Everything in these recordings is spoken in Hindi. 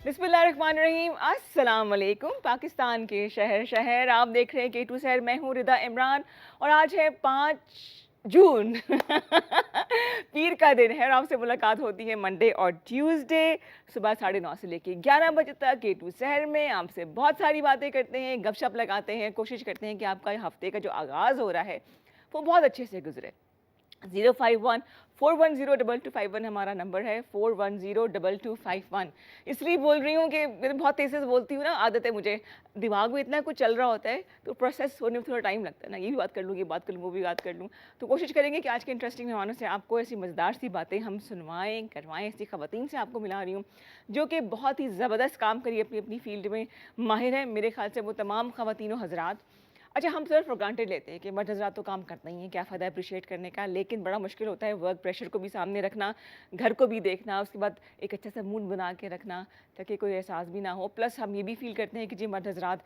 बिस्मिल्लाहिर्रहमानिर्रहीम, अस्सलाम वालेकुम। पाकिस्तान के शहर शहर आप देख रहे हैं के टू शहर। मैं हूँ रिदा इमरान और आज है 5 जून पीर का दिन है और आपसे मुलाकात होती है मंडे और ट्यूसडे सुबह 9:30 से लेके 11 बजे तक के टू शहर में। आपसे बहुत सारी बातें करते हैं, गपशप लगाते हैं, कोशिश करते हैं कि आपका हफ्ते का जो आगाज़ हो रहा है वो बहुत अच्छे से गुजरे। 051-410-2251 हमारा नंबर है, 410-2251। इसलिए बोल रही हूँ कि मैं बहुत तेज़ी से बोलती हूँ ना, आदत है मुझे, दिमाग में इतना कुछ चल रहा होता है तो प्रोसेस होने में थोड़ा टाइम लगता है ना, ये भी बात कर लूँ, ये बात कर लूँ, वो भी बात कर लूँ। तो कोशिश करेंगे कि आज के इंटरेस्टिंग मेहमानों से आपको ऐसी मज़ेदार सी बातें हम सुनवाएँ, करवाएँ। ऐसी ख़वातीन से आपको मिला रही हूँ जो कि बहुत ही ज़बरदस्त काम करिए अपनी अपनी फ़ील्ड में माहिर है। मेरे ख़्याल से वो तमाम ख़वातीन हज़रात, अच्छा हम सिर्फ फॉर ग्रांटेड लेते हैं कि मर्द हज़रात तो काम करते ही हैं, क्या फ़ायदा अप्रिशिएट करने का, लेकिन बड़ा मुश्किल होता है वर्क प्रेशर को भी सामने रखना, घर को भी देखना, उसके बाद एक अच्छा सा मूड बना के रखना ताकि कोई एहसास भी ना हो। प्लस हम ये भी फ़ील करते हैं कि जी मर्द हज़रात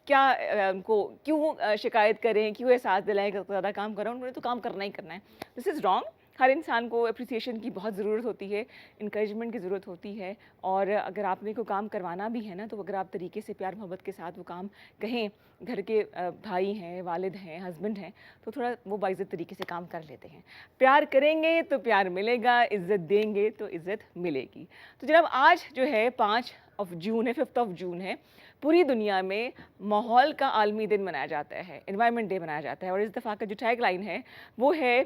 क्या उनको क्यों शिकायत करें, क्यों एहसास दिलाएं कि ज़्यादा काम कर रहा हूँ, उन्होंने तो काम करना ही करना है। This is wrong. हर इंसान को अप्रिसिएशन की बहुत ज़रूरत होती है, इंकरेजमेंट की ज़रूरत होती है। और अगर आपने कोई काम करवाना भी है ना, तो अगर आप तरीके से प्यार मोहब्बत के साथ वो काम कहें, घर के भाई हैं, वालिद हैं, हस्बैंड हैं, तो थोड़ा वो बाइज़्ज़त तरीके से काम कर लेते हैं। प्यार करेंगे तो प्यार मिलेगा, इज़्ज़त देंगे तो इज़्ज़त मिलेगी। तो जनाब आज जो है 5 जून है, 5 जून है, पूरी दुनिया में माहौल का आलमी दिन मनाया जाता है, एनवायरनमेंट डे मनाया जाता है। और इस दफ़ा का जो टैग लाइन है वो है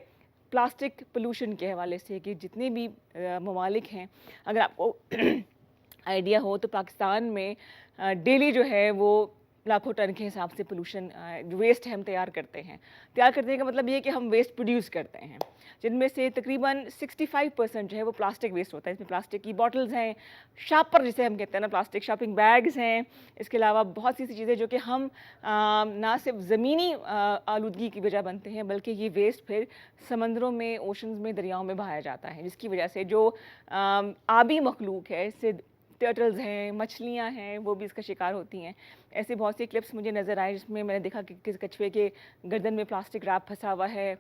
प्लास्टिक पोल्यूशन के हवाले से कि जितने भी ममालिक हैं, अगर आपको आइडिया हो तो पाकिस्तान में डेली जो है वो लाखों टन के हिसाब से पोल्यूशन वेस्ट हम तैयार करते हैं। तैयार करने का मतलब ये है कि हम वेस्ट प्रोड्यूस करते हैं, जिनमें से तकरीबन 65% जो है वो प्लास्टिक वेस्ट होता है। इसमें प्लास्टिक की बॉटल्स हैं, शापर जिसे हम कहते हैं ना, प्लास्टिक शॉपिंग बैग्स हैं। इसके अलावा बहुत सी ऐसी चीज़ें जो कि हम ना सिर्फ ज़मीनी आलूदगी की वजह बनते हैं, बल्कि ये वेस्ट फिर समंदरों में, ओशंस में, दरियाओं में बहाया जाता है, जिसकी वजह से जो आबी मखलूक है, इससे टर्टल्स हैं, मछलियाँ हैं, वो भी इसका शिकार होती हैं। ऐसे बहुत सी क्लिप्स मुझे नज़र आए जिसमें मैंने देखा कि किस कछुए के गर्दन में प्लास्टिक रैप फंसा हुआ है,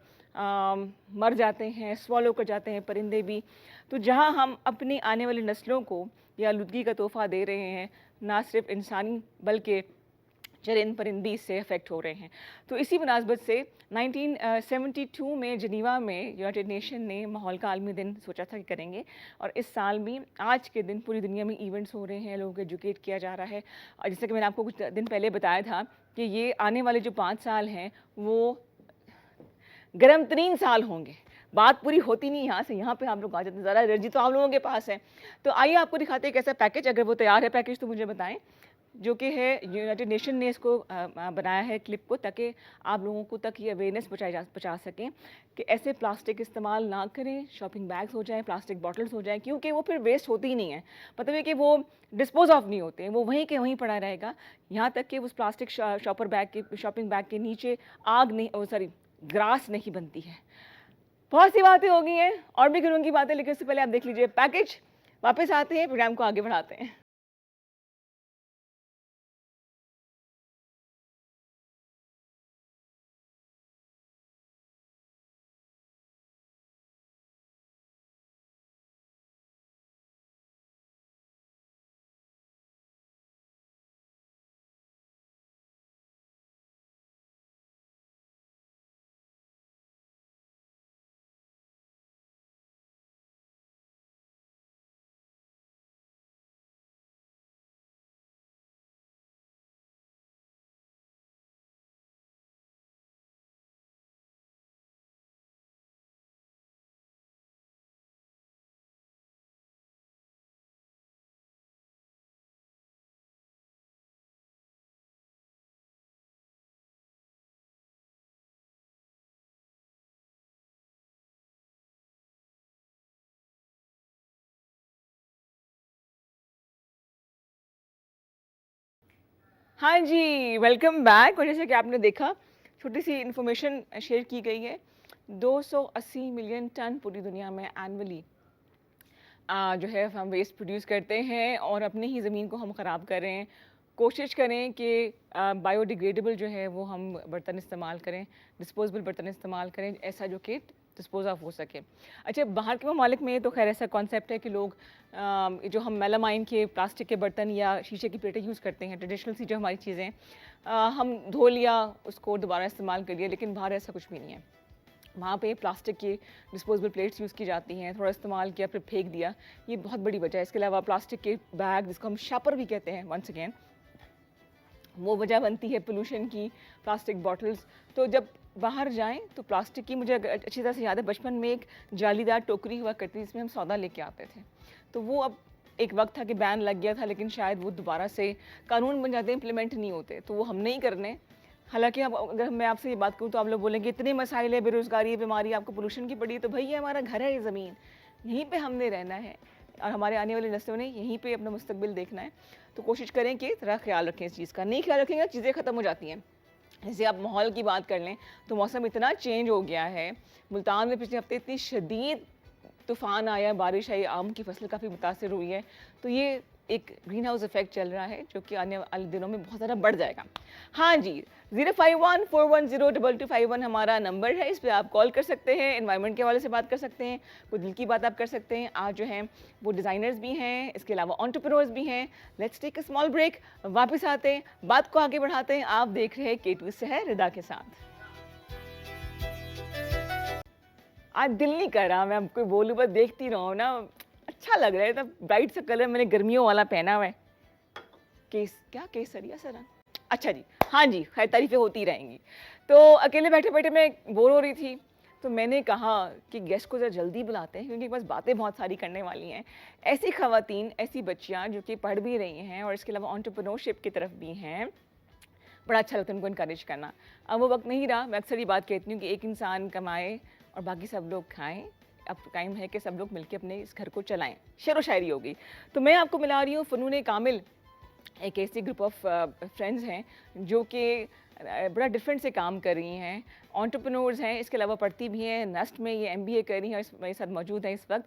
मर जाते हैं, स्वॉलो कर जाते हैं परिंदे भी। तो जहाँ हम अपनी आने वाली नस्लों को ये आलूदगी का तोहफ़ा दे रहे हैं, ना सिर्फ इंसानी बल्कि चरिंद परिंदी इससे अफेक्ट हो रहे हैं। तो इसी मुनासबत से 1972 में जिनीवा में यूनाइटेड नेशन ने माहौल का आलमी दिन सोचा था कि करेंगे, और इस साल भी आज के दिन पूरी दुनिया में इवेंट्स हो रहे हैं, लोगों को एजुकेट किया जा रहा है। और जैसे कि मैंने आपको कुछ दिन पहले बताया था कि ये आने वाले जो 5 साल हैं वो गर्म तरीन साल होंगे। बात पूरी होती नहीं यहाँ से, यहाँ पे आप लोग आ जाते हैं, ज़रा एनर्जी तो आप लोगों के पास है। तो आइए आपको दिखाते हैं कैसा पैकेज, अगर वो तैयार है पैकेज तो मुझे बताएं, जो कि है यूनाइटेड नेशन ने इसको बनाया है क्लिप को, ताकि आप लोगों को तक ये अवेयरनेस पहुँचा सकें कि ऐसे प्लास्टिक इस्तेमाल ना करें, शॉपिंग बैग्स हो जाएँ, प्लास्टिक बॉटल्स हो जाएँ, क्योंकि वो फिर वेस्ट होती ही नहीं है। मतलब है कि वो डिस्पोज ऑफ नहीं होते हैं, वो वहीं के वहीं पड़ा रहेगा। यहाँ तक कि उस प्लास्टिक शॉपिंग बैग के नीचे आग नहीं, सॉरी, ग्रास नहीं बनती है। बहुत सी बातें हो गई हैं और भी करूँगी बातें, लेकिन उससे पहले आप देख लीजिए पैकेज। वापस आते हैं, प्रोग्राम को आगे बढ़ाते हैं। हाँ जी, वेलकम बैक। और जैसे कि आपने देखा, छोटी सी इन्फॉर्मेशन शेयर की गई है। 280 मिलियन टन पूरी दुनिया में एनुअली जो है हम वेस्ट प्रोड्यूस करते हैं और अपनी ही ज़मीन को हम ख़राब कर रहे हैं। कोशिश करें कि बायोडिग्रेडेबल जो है वो हम बर्तन इस्तेमाल करें, डिस्पोजेबल बर्तन इस्तेमाल करें, ऐसा जो कि डिस्पोज ऑफ हो सके। अच्छा, बाहर के ममालिक में तो खैर ऐसा कॉन्सेप्ट है कि लोग जो हम मेलामाइन के प्लास्टिक के बर्तन या शीशे की प्लेटें यूज़ करते हैं, ट्रेडिशनल सी जो हमारी चीज़ें हम धो लिया, उसको दोबारा इस्तेमाल कर लिया, लेकिन बाहर ऐसा कुछ भी नहीं है। वहाँ पे प्लास्टिक की डिस्पोजेबल प्लेट्स यूज़ की जाती हैं, थोड़ा इस्तेमाल किया फिर फेंक दिया, ये बहुत बड़ी वजह है। इसके अलावा प्लास्टिक के बैग, जिसको हम शॉपर भी कहते हैं, वंस अगेन वो वजह बनती है पोल्यूशन की, प्लास्टिक बॉटल्स। तो जब बाहर जाएं तो प्लास्टिक की, मुझे अच्छी तरह से याद है, बचपन में एक जालीदार टोकरी हुआ करती थी जिसमें हम सौदा लेके आते थे। तो वो अब एक वक्त था कि बैन लग गया था, लेकिन शायद वो दोबारा से कानून बन जाते, इम्प्लीमेंट नहीं होते, तो वो हम नहीं करने। हालांकि अब अगर मैं आपसे ये बात करूँ तो आप लोग बोलेंगे इतने मसाइल है, बेरोज़गारी, बीमारी, आपको पोल्यूशन की पड़ी है, तो भाई ये हमारा घर है, ये ज़मीन, यहीं पे हमने रहना है और हमारे आने वाली नस्लों ने यहीं पे अपना मुस्तकबिल देखना है। तो कोशिश करें कि ज़रा ख्याल रखें इस चीज़ का। नहीं ख्याल रखेंगे चीज़ें ख़त्म हो जाती हैं। जैसे आप माहौल की बात कर लें तो मौसम इतना चेंज हो गया है। मुल्तान में पिछले हफ्ते इतनी शदीद तूफ़ान आया, बारिश आई, आम की फसल काफ़ी मुतासर हुई है। तो ये एक ग्रीन हाउस इफेक्ट चल रहा है जो कि आने वाले दिनों में बहुत ज़्यादा बढ़ जाएगा। हाँ जी, 05141022251 हमारा नंबर है, इस पे आप कॉल कर सकते हैं, एनवायरनमेंट के हवाले से बात कर सकते हैं, कोई दिल की बात आप कर सकते हैं। आज जो हैं वो डिज़ाइनर्स भी हैं, इसके अलावा एंटरप्रेन्योर्स भी हैं। Let's take a small break, वापस आते हैं, बात को आगे बढ़ाते हैं। आप देख रहे हैं K2 सहर रिदा के साथ। आज दिल नहीं कर रहा मैं आपको बोलूँ, बस देखती रहूँ ना, अच्छा लग रहा है। तब ब्राइट सा कलर मैंने गर्मियों वाला पहना हुआ है, केसरिया सर, अच्छा जी, हाँ जी, खैर तारीफ़ें होती रहेंगी। तो अकेले बैठे बैठे मैं बोर हो रही थी, तो मैंने कहा कि गेस्ट को ज़रा जल्दी बुलाते हैं, क्योंकि बस बातें बहुत सारी करने वाली हैं। ऐसी ख़वातीन, ऐसी बच्चियाँ जो कि पढ़ भी रही हैं और इसके अलावा एंटरप्रेन्योरशिप की तरफ भी हैं, बड़ा अच्छा लगता है उनको इनकरेज करना। अब वो वक्त नहीं रहा, मैं अक्सर ये बात कहती हूँ कि एक इंसान कमाए और बाकी सब लोग खाएं। अब टाइम है कि सब लोग मिलकर अपने इस घर को चलाएं। शेर व शायरी होगी। तो मैं आपको मिला रही हूँ फ़नून कामिल, एक ऐसी ग्रुप ऑफ फ्रेंड्स हैं जो कि बड़ा डिफरेंट से काम कर रही हैं, एंटरप्रेन्योर्स हैं, इसके अलावा पढ़ती भी हैं, नस्ट में ये MBA कर रही हैं और मेरे साथ मौजूद हैं इस वक्त।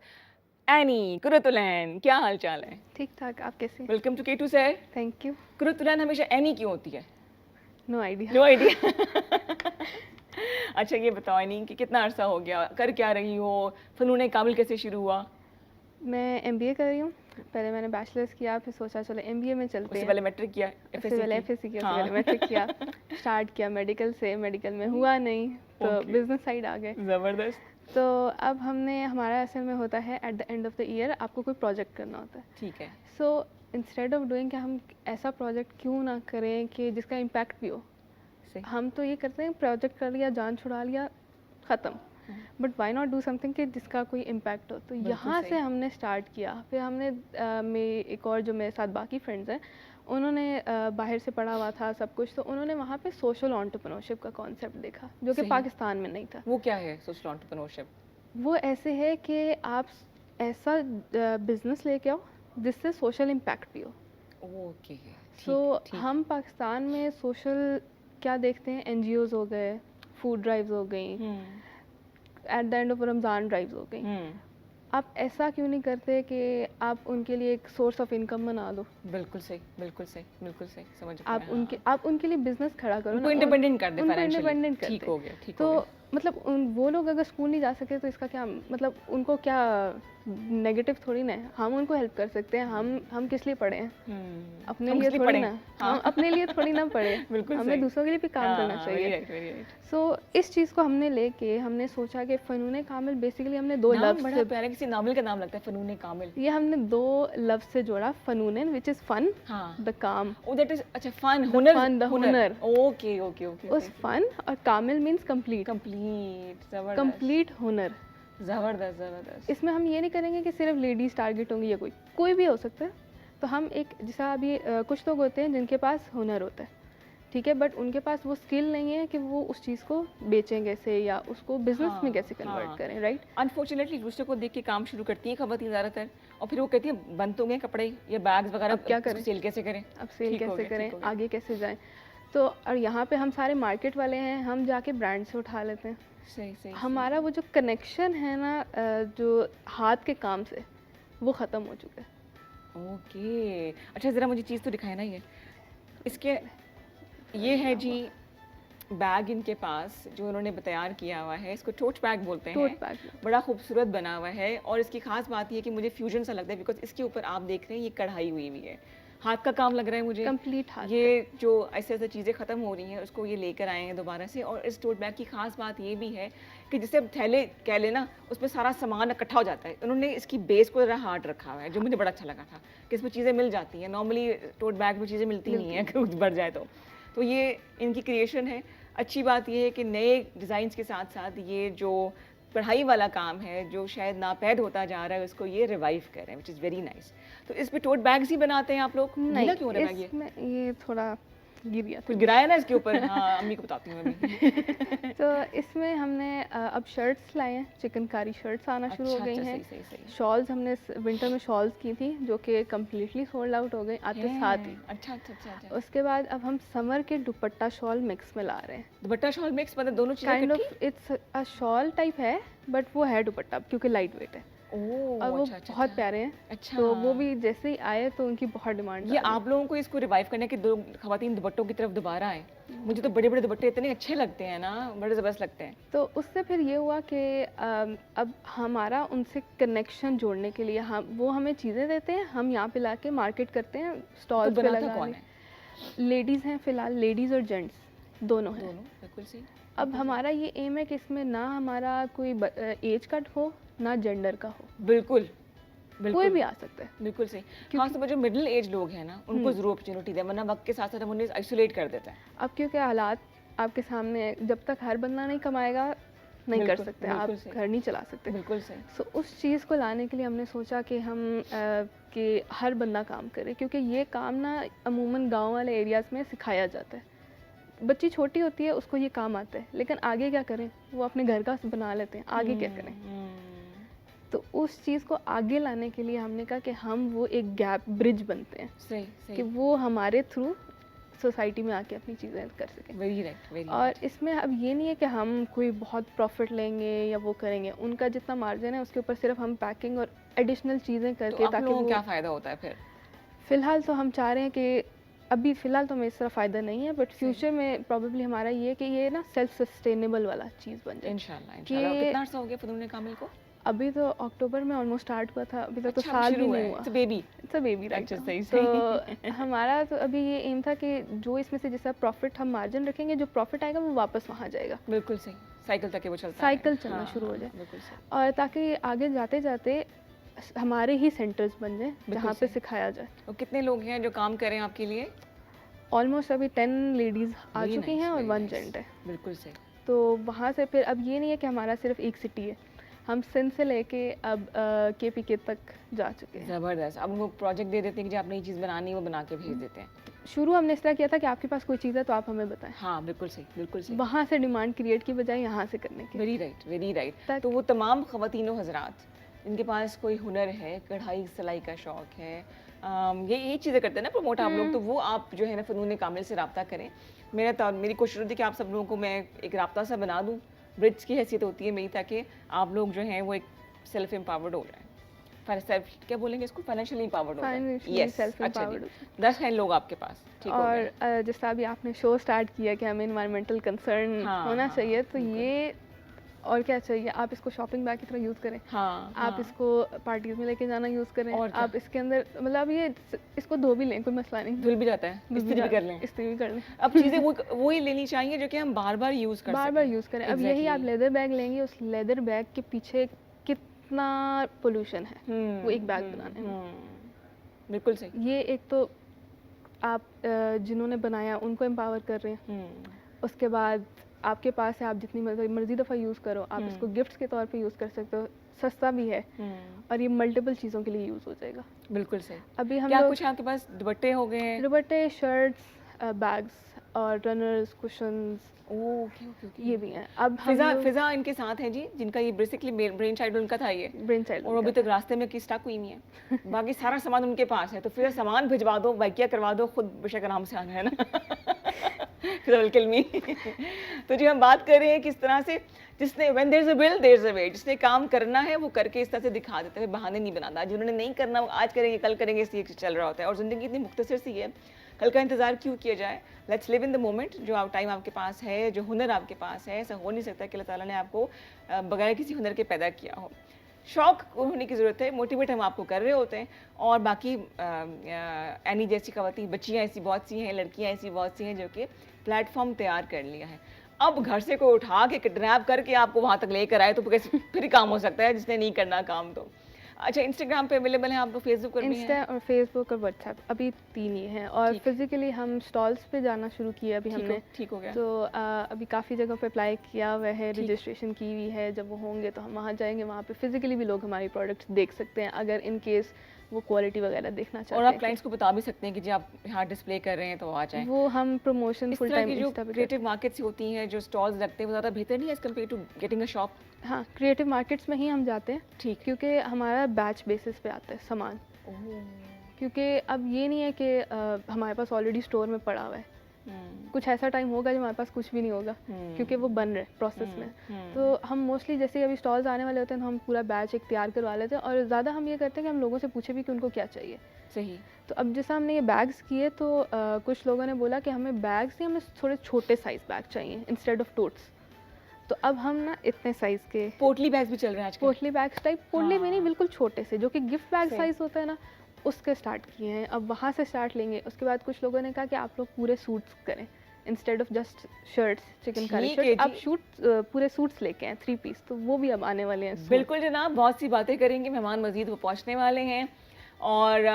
एनी कुरतुलैन, क्या हाल चाल है? ठीक ठाक, आप कैसे? वेलकम टू K2 सहर। Thank you. कुरतुलैन हमेशा एनी क्यों होती है? No idea. No idea. अच्छा ये बताओ एनी कि कितना अरसा हो गया, कर क्या रही हो, फ़नून कामिल कैसे शुरू हुआ? मैं MBA कर रही हूँ। पहले मैंने बैचलर्स किया, फिर सोचा चलो MBA में चलते हैं। पहले मैट्रिक किया, उससे पहले FSC किया, उससे पहले मैट्रिक किया। स्टार्ट किया मेडिकल से, मेडिकल में हुआ नहीं तो बिजनेस साइड आ गए। ज़बरदस्त। तो अब हमारा असल में होता है at the end of the year आपको कोई प्रोजेक्ट करना होता है। ठीक है। सो इंस्टेड ऑफ डूइंग कि हम ऐसा प्रोजेक्ट क्यों ना करें कि जिसका इम्पैक्ट भी हो। हम तो ये करते हैं, प्रोजेक्ट कर लिया, जान छुड़ा लिया, ख़त्म। But why not do something कि जिसका कोई इम्पैक्ट हो। तो यहाँ से हमने स्टार्ट किया। फिर हमने मेरी एक और जो मेरे साथ बाकी फ्रेंड्स हैं, उन्होंने बाहर से पढ़ा हुआ था सब कुछ, तो उन्होंने वहाँ पे सोशल एंटरप्रेन्योरशिप का कॉन्सेप्ट देखा जो कि पाकिस्तान में नहीं था। वो क्या है सोशल एंटरप्रेन्योरशिप? वो ऐसे है कि आप ऐसा बिजनेस लेके आओ जिससे सोशल इम्पैक्ट भी हो। ओके। सो हम पाकिस्तान में सोशल क्या देखते हैं, NGOs हो गए, फूड ड्राइव्स हो गई, at the end of Ramzan drives हो गई। आप ऐसा क्यों नहीं करते कि आप उनके लिए एक सोर्स ऑफ इनकम बना दो? बिल्कुल सही, बिल्कुल सही, बिल्कुल सही, समझ आप उनके लिए बिजनेस खड़ा करो ना, इंडिपेंडेंट कर दे, इंडिपेंडेंट कर दे। ठीक हो गया, ठीक तो हो गया। मतलब वो लोग अगर स्कूल नहीं जा सके तो इसका क्या मतलब, उनको क्या नेगेटिव थोड़ी ना है। हम उनको हेल्प कर सकते हैं। हम किस लिए पढ़े हैं? अपने लिए थोड़ी ना। हम अपने लिए थोड़ी ना पढ़े। हमें दूसरों के लिए भी काम करना चाहिए। सो इस चीज़ को हमने लेके हमने सोचा कि फ़नून कामिल बेसिकली हमने दो लफ्ज़, बड़ा प्यारा किसी नावल का नाम लगता है फ़नून कामिल। ये हमने दो लफ्ज़ से जोड़ा, फ़नून विच इज़ फन, द काम। ओह दैट इज, अच्छा फन, हुनर, फन, द हुनर। Okay okay okay. उस फन और कामिल मींस कंप्लीट, कंप्लीट हुनर। ज़बरदस्त ज़बरदस्त। इसमें हम ये नहीं करेंगे कि सिर्फ लेडीज़ टारगेट होंगी या कोई भी हो सकता है। तो हम एक, जैसा अभी कुछ लोग होते हैं जिनके पास हुनर होता है, ठीक है, बट उनके पास वो स्किल नहीं है कि वो उस चीज़ को बेचें कैसे या उसको बिजनेस में कैसे कन्वर्ट करें, राइट? अनफॉर्चुनेटली दूसरे को देख के काम शुरू करती हैं खवातीन ज़्यादातर, और फिर वो कहती हैं बन तो गए कपड़े या बैग्स वगैरह, अब क्या करें, सेल कैसे करें, अब सेल कैसे करें, आगे कैसे जाएं। तो और यहाँ पे हम सारे मार्केट वाले हैं, हम जाके ब्रांड से उठा लेते हैं। सही हमारा वो जो कनेक्शन है ना जो हाथ के काम से, वो ख़त्म हो चुका है। ओके अच्छा ज़रा मुझे चीज़ तो दिखाए ना, ये इसके ये है जी बैग इनके पास जो उन्होंने तैयार किया हुआ है, इसको टोट बैग बोलते हैं। टोट बैग बड़ा खूबसूरत बना हुआ है और इसकी खास बात ये है कि मुझे फ्यूजन सा लगता है बिकॉज इसके ऊपर आप देख रहे हैं ये कढ़ाई हुई हुई है, हाथ का काम लग रहा है मुझे कंप्लीट हाथ ये जो ऐसे ऐसे चीज़ें ख़त्म हो रही हैं उसको ये लेकर आए हैं दोबारा से। और इस टोट बैग की खास बात ये भी है कि जिसे अब थैले कह लेना उसमें सारा सामान इकट्ठा हो जाता है। उन्होंने इसकी बेस को ज़रा हार्ड रखा हुआ है जो मुझे बड़ा अच्छा लगा था कि इसमें चीज़ें मिल जाती हैं, नॉर्मली टोट बैग में चीज़ें मिलती नहीं हैं कुछ बढ़ जाए तो ये इनकी क्रिएशन है। अच्छी बात ये है कि नए डिज़ाइंस के साथ साथ ये जो पढ़ाई वाला काम है जो शायद नापैद होता जा रहा है उसको ये रिवाइव कर रहे हैं विच इज़ वेरी नाइस। तो इस पे टोट बैग्स ही बनाते हैं आप लोग? नहीं, क्यों हो रहा है इसमें ये थोड़ा गिर गया कुछ गिराया ना इसके ऊपर? हाँ अम्मी को बताती हूँ अभी। तो इसमें हमने अब शर्ट्स लाए हैं, चिकनकारी शर्ट्स आना शुरू हो गई हैं। सही। शॉल्स हमने विंटर में शॉल्स की थी जो कि कम्प्लीटली सोल्ड आउट हो गई आते साथ ही। अच्छा। उसके बाद अब हम समर के दुपट्टा शॉल मिक्स में ला रहे हैं। दुपट्टा शॉल मिक्स मतलब दोनों चीजें काइंड इकट्ठी? Of it's a shawl type है बट वो है दुपट्टा क्योंकि लाइट वेट है और वो बहुत प्यारे हैं। अच्छा। तो वो भी जैसे ही आए तो उनकी बहुत डिमांड। ये आप लोगों को इसको रिवाइव करने के दो खवातीन दुपट्टों की तरफ दोबारा आए। मुझे तो बड़े बड़े दुपट्टे इतने अच्छे लगते हैं ना, बड़े ज़बरदस्त लगते हैं। तो उससे फिर ये हुआ कि अब हमारा उनसे कनेक्शन जोड़ने के लिए वो हमें चीज़ें देते हैं, हम यहाँ पे लाके मार्केट करते हैं, स्टॉल्स पे लगा कौन है? लेडीज़ हैं फ़िलहाल, लेडीज़ और जेंट्स दोनों हैं। बिल्कुल सही। अब हमारा ये एम है कि इसमें ना हमारा कोई एज कट हो ना जेंडर का हो, बिल्कुल कोई भी आ सकता है। बिल्कुल सही। खास तौर पर जो मिडिल एज लोग हैं ना उनको जरूर अपॉर्चुनिटी दें, वरना वक्त के साथ साथ हम उन्हें आइसोलेट कर देते हैं। अब क्योंकि हालात आपके सामने है, जब तक हर बंदा नहीं कमाएगा नहीं कर सकते, आप घर नहीं चला सकते। बिल्कुल सही। सो उस चीज़ को लाने के लिए हमने सोचा कि हम कि हर बंदा काम करे, क्योंकि ये काम ना अमूमन गांव वाले एरियाज़ में सिखाया जाता है। बच्ची छोटी होती है उसको ये काम आता है, लेकिन आगे क्या करें, वो अपने घर का बना लेते हैं, आगे क्या करें। तो उस चीज़ को आगे लाने के लिए हमने कहा कि हम वो एक गैप ब्रिज बनते हैं। सही। कि वो हमारे थ्रू सोसाइटी में आके अपनी चीज़ें कर सकें। Very right. और इसमें अब ये नहीं है कि हम कोई बहुत प्रॉफिट लेंगे या वो करेंगे, उनका जितना मार्जिन है उसके ऊपर सिर्फ हम पैकिंग और एडिशनल चीज़ें करके, ताकि वो क्या फ़ायदा होता है फिर? फ़िलहाल तो हम चाह रहे हैं कि अभी फ़िलहाल तो हमें इस तरह फ़ायदा नहीं है, बट फ्यूचर में प्रॉबेबली हमारा ये है कि ये ना सेल्फ सस्टेनेबल वाला चीज़ बन जाए इंशाल्लाह। कितना अर्सा हो गया फ़नून कामिल को? अभी तो अक्टूबर में ऑलमोस्ट स्टार्ट हुआ था, अभी तक तो साल भी नहीं हुआ। It's baby right. सही। तो हमारा तो अभी ये एम था कि जो इसमें से जैसा प्रॉफिट हम मार्जिन रखेंगे, जो प्रॉफिट आएगा वो वापस वहाँ जाएगा। बिल्कुल सही। साइकिल तक वो चलता है, साइकिल चलना शुरू हो जाए। बिल्कुल सही। और ताकि आगे जाते जाते हमारे ही सेंटर्स बन जाए जहाँ पे सिखाया जाए। और कितने लोग हैं जो काम करें आपके लिए? ऑलमोस्ट अभी 10 लेडीज़ आ चुकी हैं और 1 जेंट है। बिल्कुल सही। तो वहाँ से फिर अब ये नहीं है कि हमारा सिर्फ एक सिटी है, हम सिंध से लेके अब KPK तक जा चुके हैं। ज़बरदस्त। अब उनको प्रोजेक्ट दे देते हैं कि जो आपने ये चीज़ बनानी है वो बना के भेज देते हैं। शुरू हमने इस तरह किया था कि आपके पास कोई चीज़ है तो आप हमें बताएं। हाँ बिल्कुल सही। वहाँ से डिमांड क्रिएट की बजाय यहाँ से करने की। Very right. तो वो तमाम ख़वातीनों हज़रात जिनके पास कोई हुनर है, कढ़ाई सिलाई का शौक़ है, ये चीज़ें करते हैं ना प्रमोट आप लोग, तो वो आप जो है ना फ़नून कामिल से रब्ता करें। मेरी कोशिश होती है कि आप सब लोगों को मैं एक रब्ता सा बना दूँ, ब्रिज की हैसियत होती है मेरी, ताकि आप लोग जो हैं वो एक सेल्फ एम्पावर्ड हो जाए। क्या बोलेंगे इसको, फाइनेंशियली एम्पावर्ड हो जाए। Self empowered. 10 हैं लोग आपके पास, ठीक हो गया। और जैसा अभी आपने शो स्टार्ट किया कि हमें इन्वायरमेंटल कंसर्न होना चाहिए, तो ये और क्या चाहिए, आप इसको शॉपिंग बैग की तरह यूज़ करें। आप इसको पार्टीज में लेके जाना यूज़ करें। आप इसके अंदर मतलब ये इसको धो भी लें, कोई मसला नहीं, धुल भी जाता है, इस्त्री भी कर लें। अब चीज़ें वो ही लेनी चाहिए जो कि हम बार बार यूज़ करें। अब यही आप लेदर बैग लेंगे, उस लेदर बैग के पीछे कितना पोल्यूशन है वो एक बैग बनाने में। बिल्कुल सही। ये एक तो आप जिन्होंने बनाया उनको एम्पावर कर रहे हैं। उसके बाद आपके पास है, आप जितनी मर्जी दफ़ा यूज़ करो, आप इसको गिफ्ट्स के तौर पे यूज़ कर सकते हो, सस्ता भी है और ये मल्टीपल चीज़ों के लिए यूज़ हो जाएगा। बिल्कुल सही। अभी हम क्या कुछ आपके पास दुपट्टे हो गए हैं? दुपट्टे, शर्ट्स, बैग्स और रनर्स, कुशन्स, ये भी हैं। अब फिजा इनके साथ है जी, जिनका ये बेसिकली ब्रेन चाइल्ड उनका था, ये ब्रेन चाइल्ड, और अभी तक रास्ते में की स्टक हुई नहीं है। बाकी सारा सामान उनके पास है, तो फिर सामान भिजवा दो, वाइकिया करवा दो, खुद बेशक आराम से आना है ना। तो जी हम बात कर रहे हैं किस तरह से जिसने when there's a will there's a way, जिसने काम करना है वो करके इस तरह से दिखा देता है, बहाने नहीं बनाता। जिन्होंने नहीं करना वो आज करेंगे कल करेंगे, इसलिए चल रहा होता है। और ज़िंदगी इतनी मुख्तसर सी है, कल का इंतज़ार क्यों किया जाए? Let's live in the moment. जो आप टाइम आपके पास है, जो हुनर आपके पास है, ऐसा हो नहीं सकता कि अल्लाह ताला ने आपको बगैर किसी हुनर के पैदा किया हो। शौक होने की ज़रूरत है, मोटिवेट हम आपको कर रहे होते हैं। और बाकी एनी जैसी ख़वातीन, बच्चियाँ ऐसी बहुत सी हैं, लड़कियाँ ऐसी बहुत सी हैं जो कि प्लेटफॉर्म तैयार कर लिया है। अब घर से कोई उठा के किडनैप करके आपको वहाँ तक लेकर आए तो कैसे फिर काम हो सकता है जिसने नहीं करना काम तो। अच्छा, इंस्टाग्राम पे अवेलेबल हैं आप लोग, फेसबुक पर भी हैं? इंस्टा और फेसबुक और व्हाट्सएप अभी 3 ही हैं, और ठीक। फिजिकली हम स्टॉल्स पे जाना शुरू किया अभी हमने। ठीक हो गया। तो अभी काफ़ी जगह पे अप्लाई किया हुआ है, ठीक। रजिस्ट्रेशन की हुई है। जब वो होंगे तो हम वहाँ जाएंगे, वहाँ पे फिजिकली भी लोग हमारी प्रोडक्ट्स देख सकते हैं अगर इन केस वो क्वालिटी वगैरह देखना चाहते हैं। और आप क्लाइंट्स को बता भी सकते हैं कि जी आप यहाँ डिस्प्ले कर रहे हैं तो आ जाएं। वो हम प्रमोशन इस फुल तरह टाइम की जो इंस्टा पे क्रिएटिव मार्केट्स होती हैं, जो स्टॉल्स लगते हैं, वो ज़्यादा बेहतर नहीं है as compare to getting a shop? हाँ, क्रिएटिव मार्केट्स में ही हम जाते हैं। ठीक। क्योंकि हमारा बैच बेसिस पे आता है सामान। क्योंकि अब ये नहीं है कि हमारे पास ऑलरेडी स्टोर में पड़ा हुआ है। कुछ ऐसा टाइम होगा जब हमारे पास कुछ भी नहीं होगा, क्योंकि वो बन रहे प्रोसेस में। तो हम मोस्टली जैसे अभी स्टॉल्स आने वाले होते हैं तो हम पूरा बैच एक तैयार करवा लेते हैं, और ज़्यादा हम ये करते हैं कि हम लोगों से पूछे भी कि उनको क्या चाहिए। सही। तो अब जैसा हमने ये बैग्स किए तो कुछ लोगों ने बोला कि हमें बैग्स नहीं, हमें थोड़े छोटे साइज़ बैग चाहिए इंस्टेड ऑफ टोट्स। तो अब हम ना इतने साइज़ के पोटली बैग्स भी चल रहे हैं आजकल। पोटली बैग्स टाइप, पोटली भी नहीं, हाँ। बिल्कुल छोटे से, जो कि गिफ्ट बैग सही। साइज़ होता है ना, उसके स्टार्ट किए हैं। अब वहाँ से स्टार्ट लेंगे। उसके बाद कुछ लोगों ने कहा कि आप लोग पूरे सूट्स करें instead of just shirts, chikankari ठीक है शर्ट्स, आप जी। पूरे सूट्स लेके आए 3 पीस। तो वो भी अब आने वाले हैं। बिल्कुल जनाब, बहुत सी बातें करेंगे, मेहमान मजीद वो पहुँचने वाले हैं। और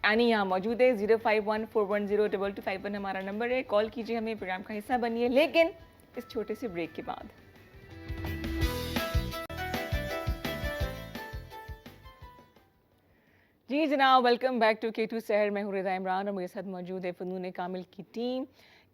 एनी यहाँ मौजूद है। 0514102251 हमारा नंबर है, कॉल कीजिए, हमें प्रोग्राम का हिस्सा बनिए, लेकिन इस छोटे से ब्रेक के बाद। जी जनाब, वेलकम बैक टू K2 सहर। मैं हूँ रिदा इमरान और मेरे साथ मौजूद है फ़नून कामिल की टीम।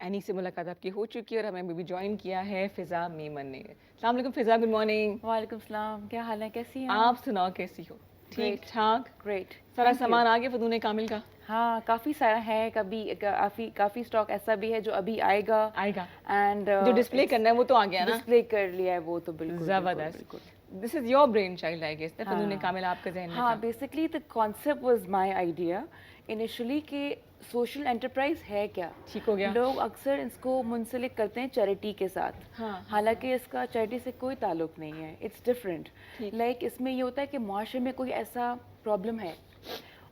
एनी से मुलाकात आपकी हो चुकी है और हमें अभी भी ज्वाइन किया है फ़िज़ा मेमन ने। अस्सलाम वालेकुम फ़िज़ा, गुड मॉर्निंग। वालेकुम सलाम, क्या हाल है, कैसी हैं आप सुनाओ कैसी हो? ठीक ठाक? ग्रेट। सारा सामान आ गया फ़नून कामिल का? हाँ, काफ़ी सारा है। काफ़ी स्टॉक ऐसा भी है जो अभी आएगा। एंड जो डिस्प्ले करना है वो तो आ गया ना? डिस्प्ले कर लिया है वो तो बिल्कुल ज़बरदस्त। This is your brainchild I guess, Funoon Kamil आपके ज़हन में था? हाँ, basically the concept was my idea initially कि सोशल एंटरप्राइज है क्या। ठीक हो गया। लोग अक्सर इसको मुंसलिक करते हैं चैरिटी के साथ। हाँ। हालांकि इसका चैरिटी से कोई ताल्लुक नहीं है, इट्स डिफरेंट। लाइक इसमें ये होता है कि माशरे में कोई ऐसा प्रॉब्लम है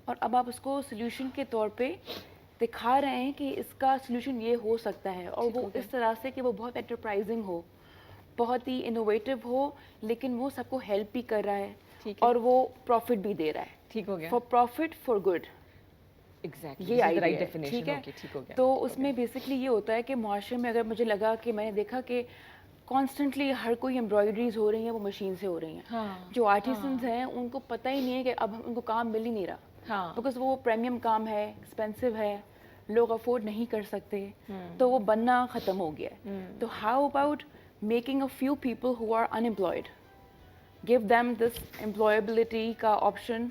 और अब आप उसको सोल्यूशन के तौर पे दिखा रहे हैं कि इसका सोल्यूशन ये हो सकता है, और वो इस तरह से कि वो बहुत एंटरप्राइजिंग हो, बहुत ही इनोवेटिव हो, लेकिन वो सबको हेल्प भी कर रहा है और वो प्रॉफिट भी दे रहा है। ठीक हो गया। For profit for good. Exactly, ये आइडिया राइट है, डेफिनेशन। ठीक है। ठीक हो गया। तो उसमें बेसिकली ये होता है कि माशरे में अगर मुझे लगा कि मैंने देखा कि कॉन्स्टेंटली हर कोई एम्ब्रॉयडरीज हो रही हैं, वो मशीन से हो रही हैं। हाँ। जो आर्टिसंस हैं उनको पता ही नहीं है कि अब उनको काम मिल ही नहीं रहा। हाँ। बिकॉज वो प्रीमियम काम है, एक्सपेंसिव है, लोग अफोर्ड नहीं कर सकते, तो वो बनना ख़त्म हो गया है। तो how about making a few people who are unemployed, give them this employability का option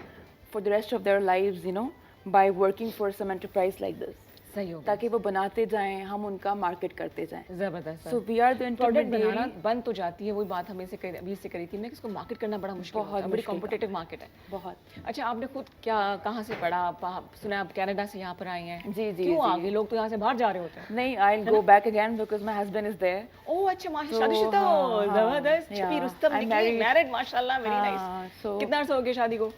for the rest of their lives, you know, by working for some enterprise like this. सही हो गया। ताकि वो बनाते जाएं, हम उनका मार्केट करते जाएं। जबरदस्त। So we are the product बनाना इंटरमीडिएट। बंद तो जाती है, वही बात हमें से अभी से करी थी मैं कि इसको मार्केट करना बड़ा मुश्किल होता है, बड़ी कॉम्पिटिटिव मार्केट है बहुत। अच्छा, आपने खुद क्या कहाँ से पढ़ा? सुना आप कनाडा से यहाँ पर आई हैं। जी जी। क्यों आ गए? लोग तो यहाँ से बाहर जा रहे होते हैं। नहीं, I will go back again because my husband is there. Oh अच्छा, माशाल्लाह, शादीशुदा हो, जबरदस्त। छुपी रुस्तम निकली, मैरिड, माशाल्लाह, वेरी नाइस। कितना अर्सा हो गया शादी को?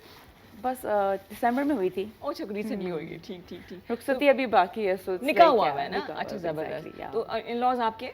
बस दिसंबर में हुई थी। अच्छा, रिसेंटली हुई है। ठीक ठीक ठीक। रुखसती अभी बाकी है, सो निकाह हुआ है ना? अच्छा, जबरदस्त। तो इन लॉज आपके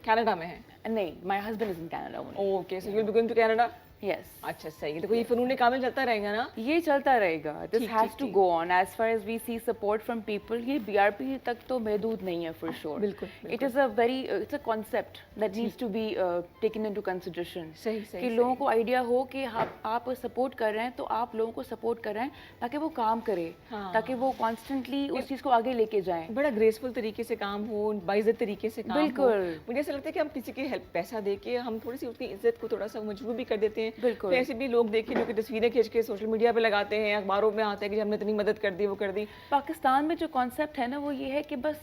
कनाडा में हैं? नहीं, my husband is in Canada only. Okay, so you will be going to Canada? Yes. अच्छा, सही है। तो ये फ़नून कामिल चलता रहेगा ना? ये चलता रहेगा। दिस ठीक, हैज ठीक, टू ठीक। Go on as far as we see support from people. ये बीआरपी तक तो महदूद नहीं है फॉर श्योर। बिल्कुल, it is a very it's a concept that needs to be taken into consideration. सही कि सही। लोगों को आइडिया हो कि आप सपोर्ट कर रहे हैं, तो आप लोगों को सपोर्ट कर रहे हैं ताकि वो काम करे, हाँ। ताकि वो कॉन्स्टेंटली उस चीज़ को आगे लेके जाएं। बड़ा ग्रेसफुल तरीके से काम हो, बाइज्जत तरीके से काम हो। बिल्कुल। मुझे ऐसा लगता है कि हम किसी की हेल्प, पैसा दे के हम थोड़ी सी उसकी इज्जत को थोड़ा सा मजबूर भी कर देते हैं। बिल्कुल। फिर ऐसे भी लोग देखें जो कि तस्वीरें खींच के सोशल मीडिया पे लगाते हैं, अखबारों में आता है कि हमने इतनी मदद कर दी, वो कर दी। पाकिस्तान में जो कॉन्सेप्ट है ना, वो ये है कि बस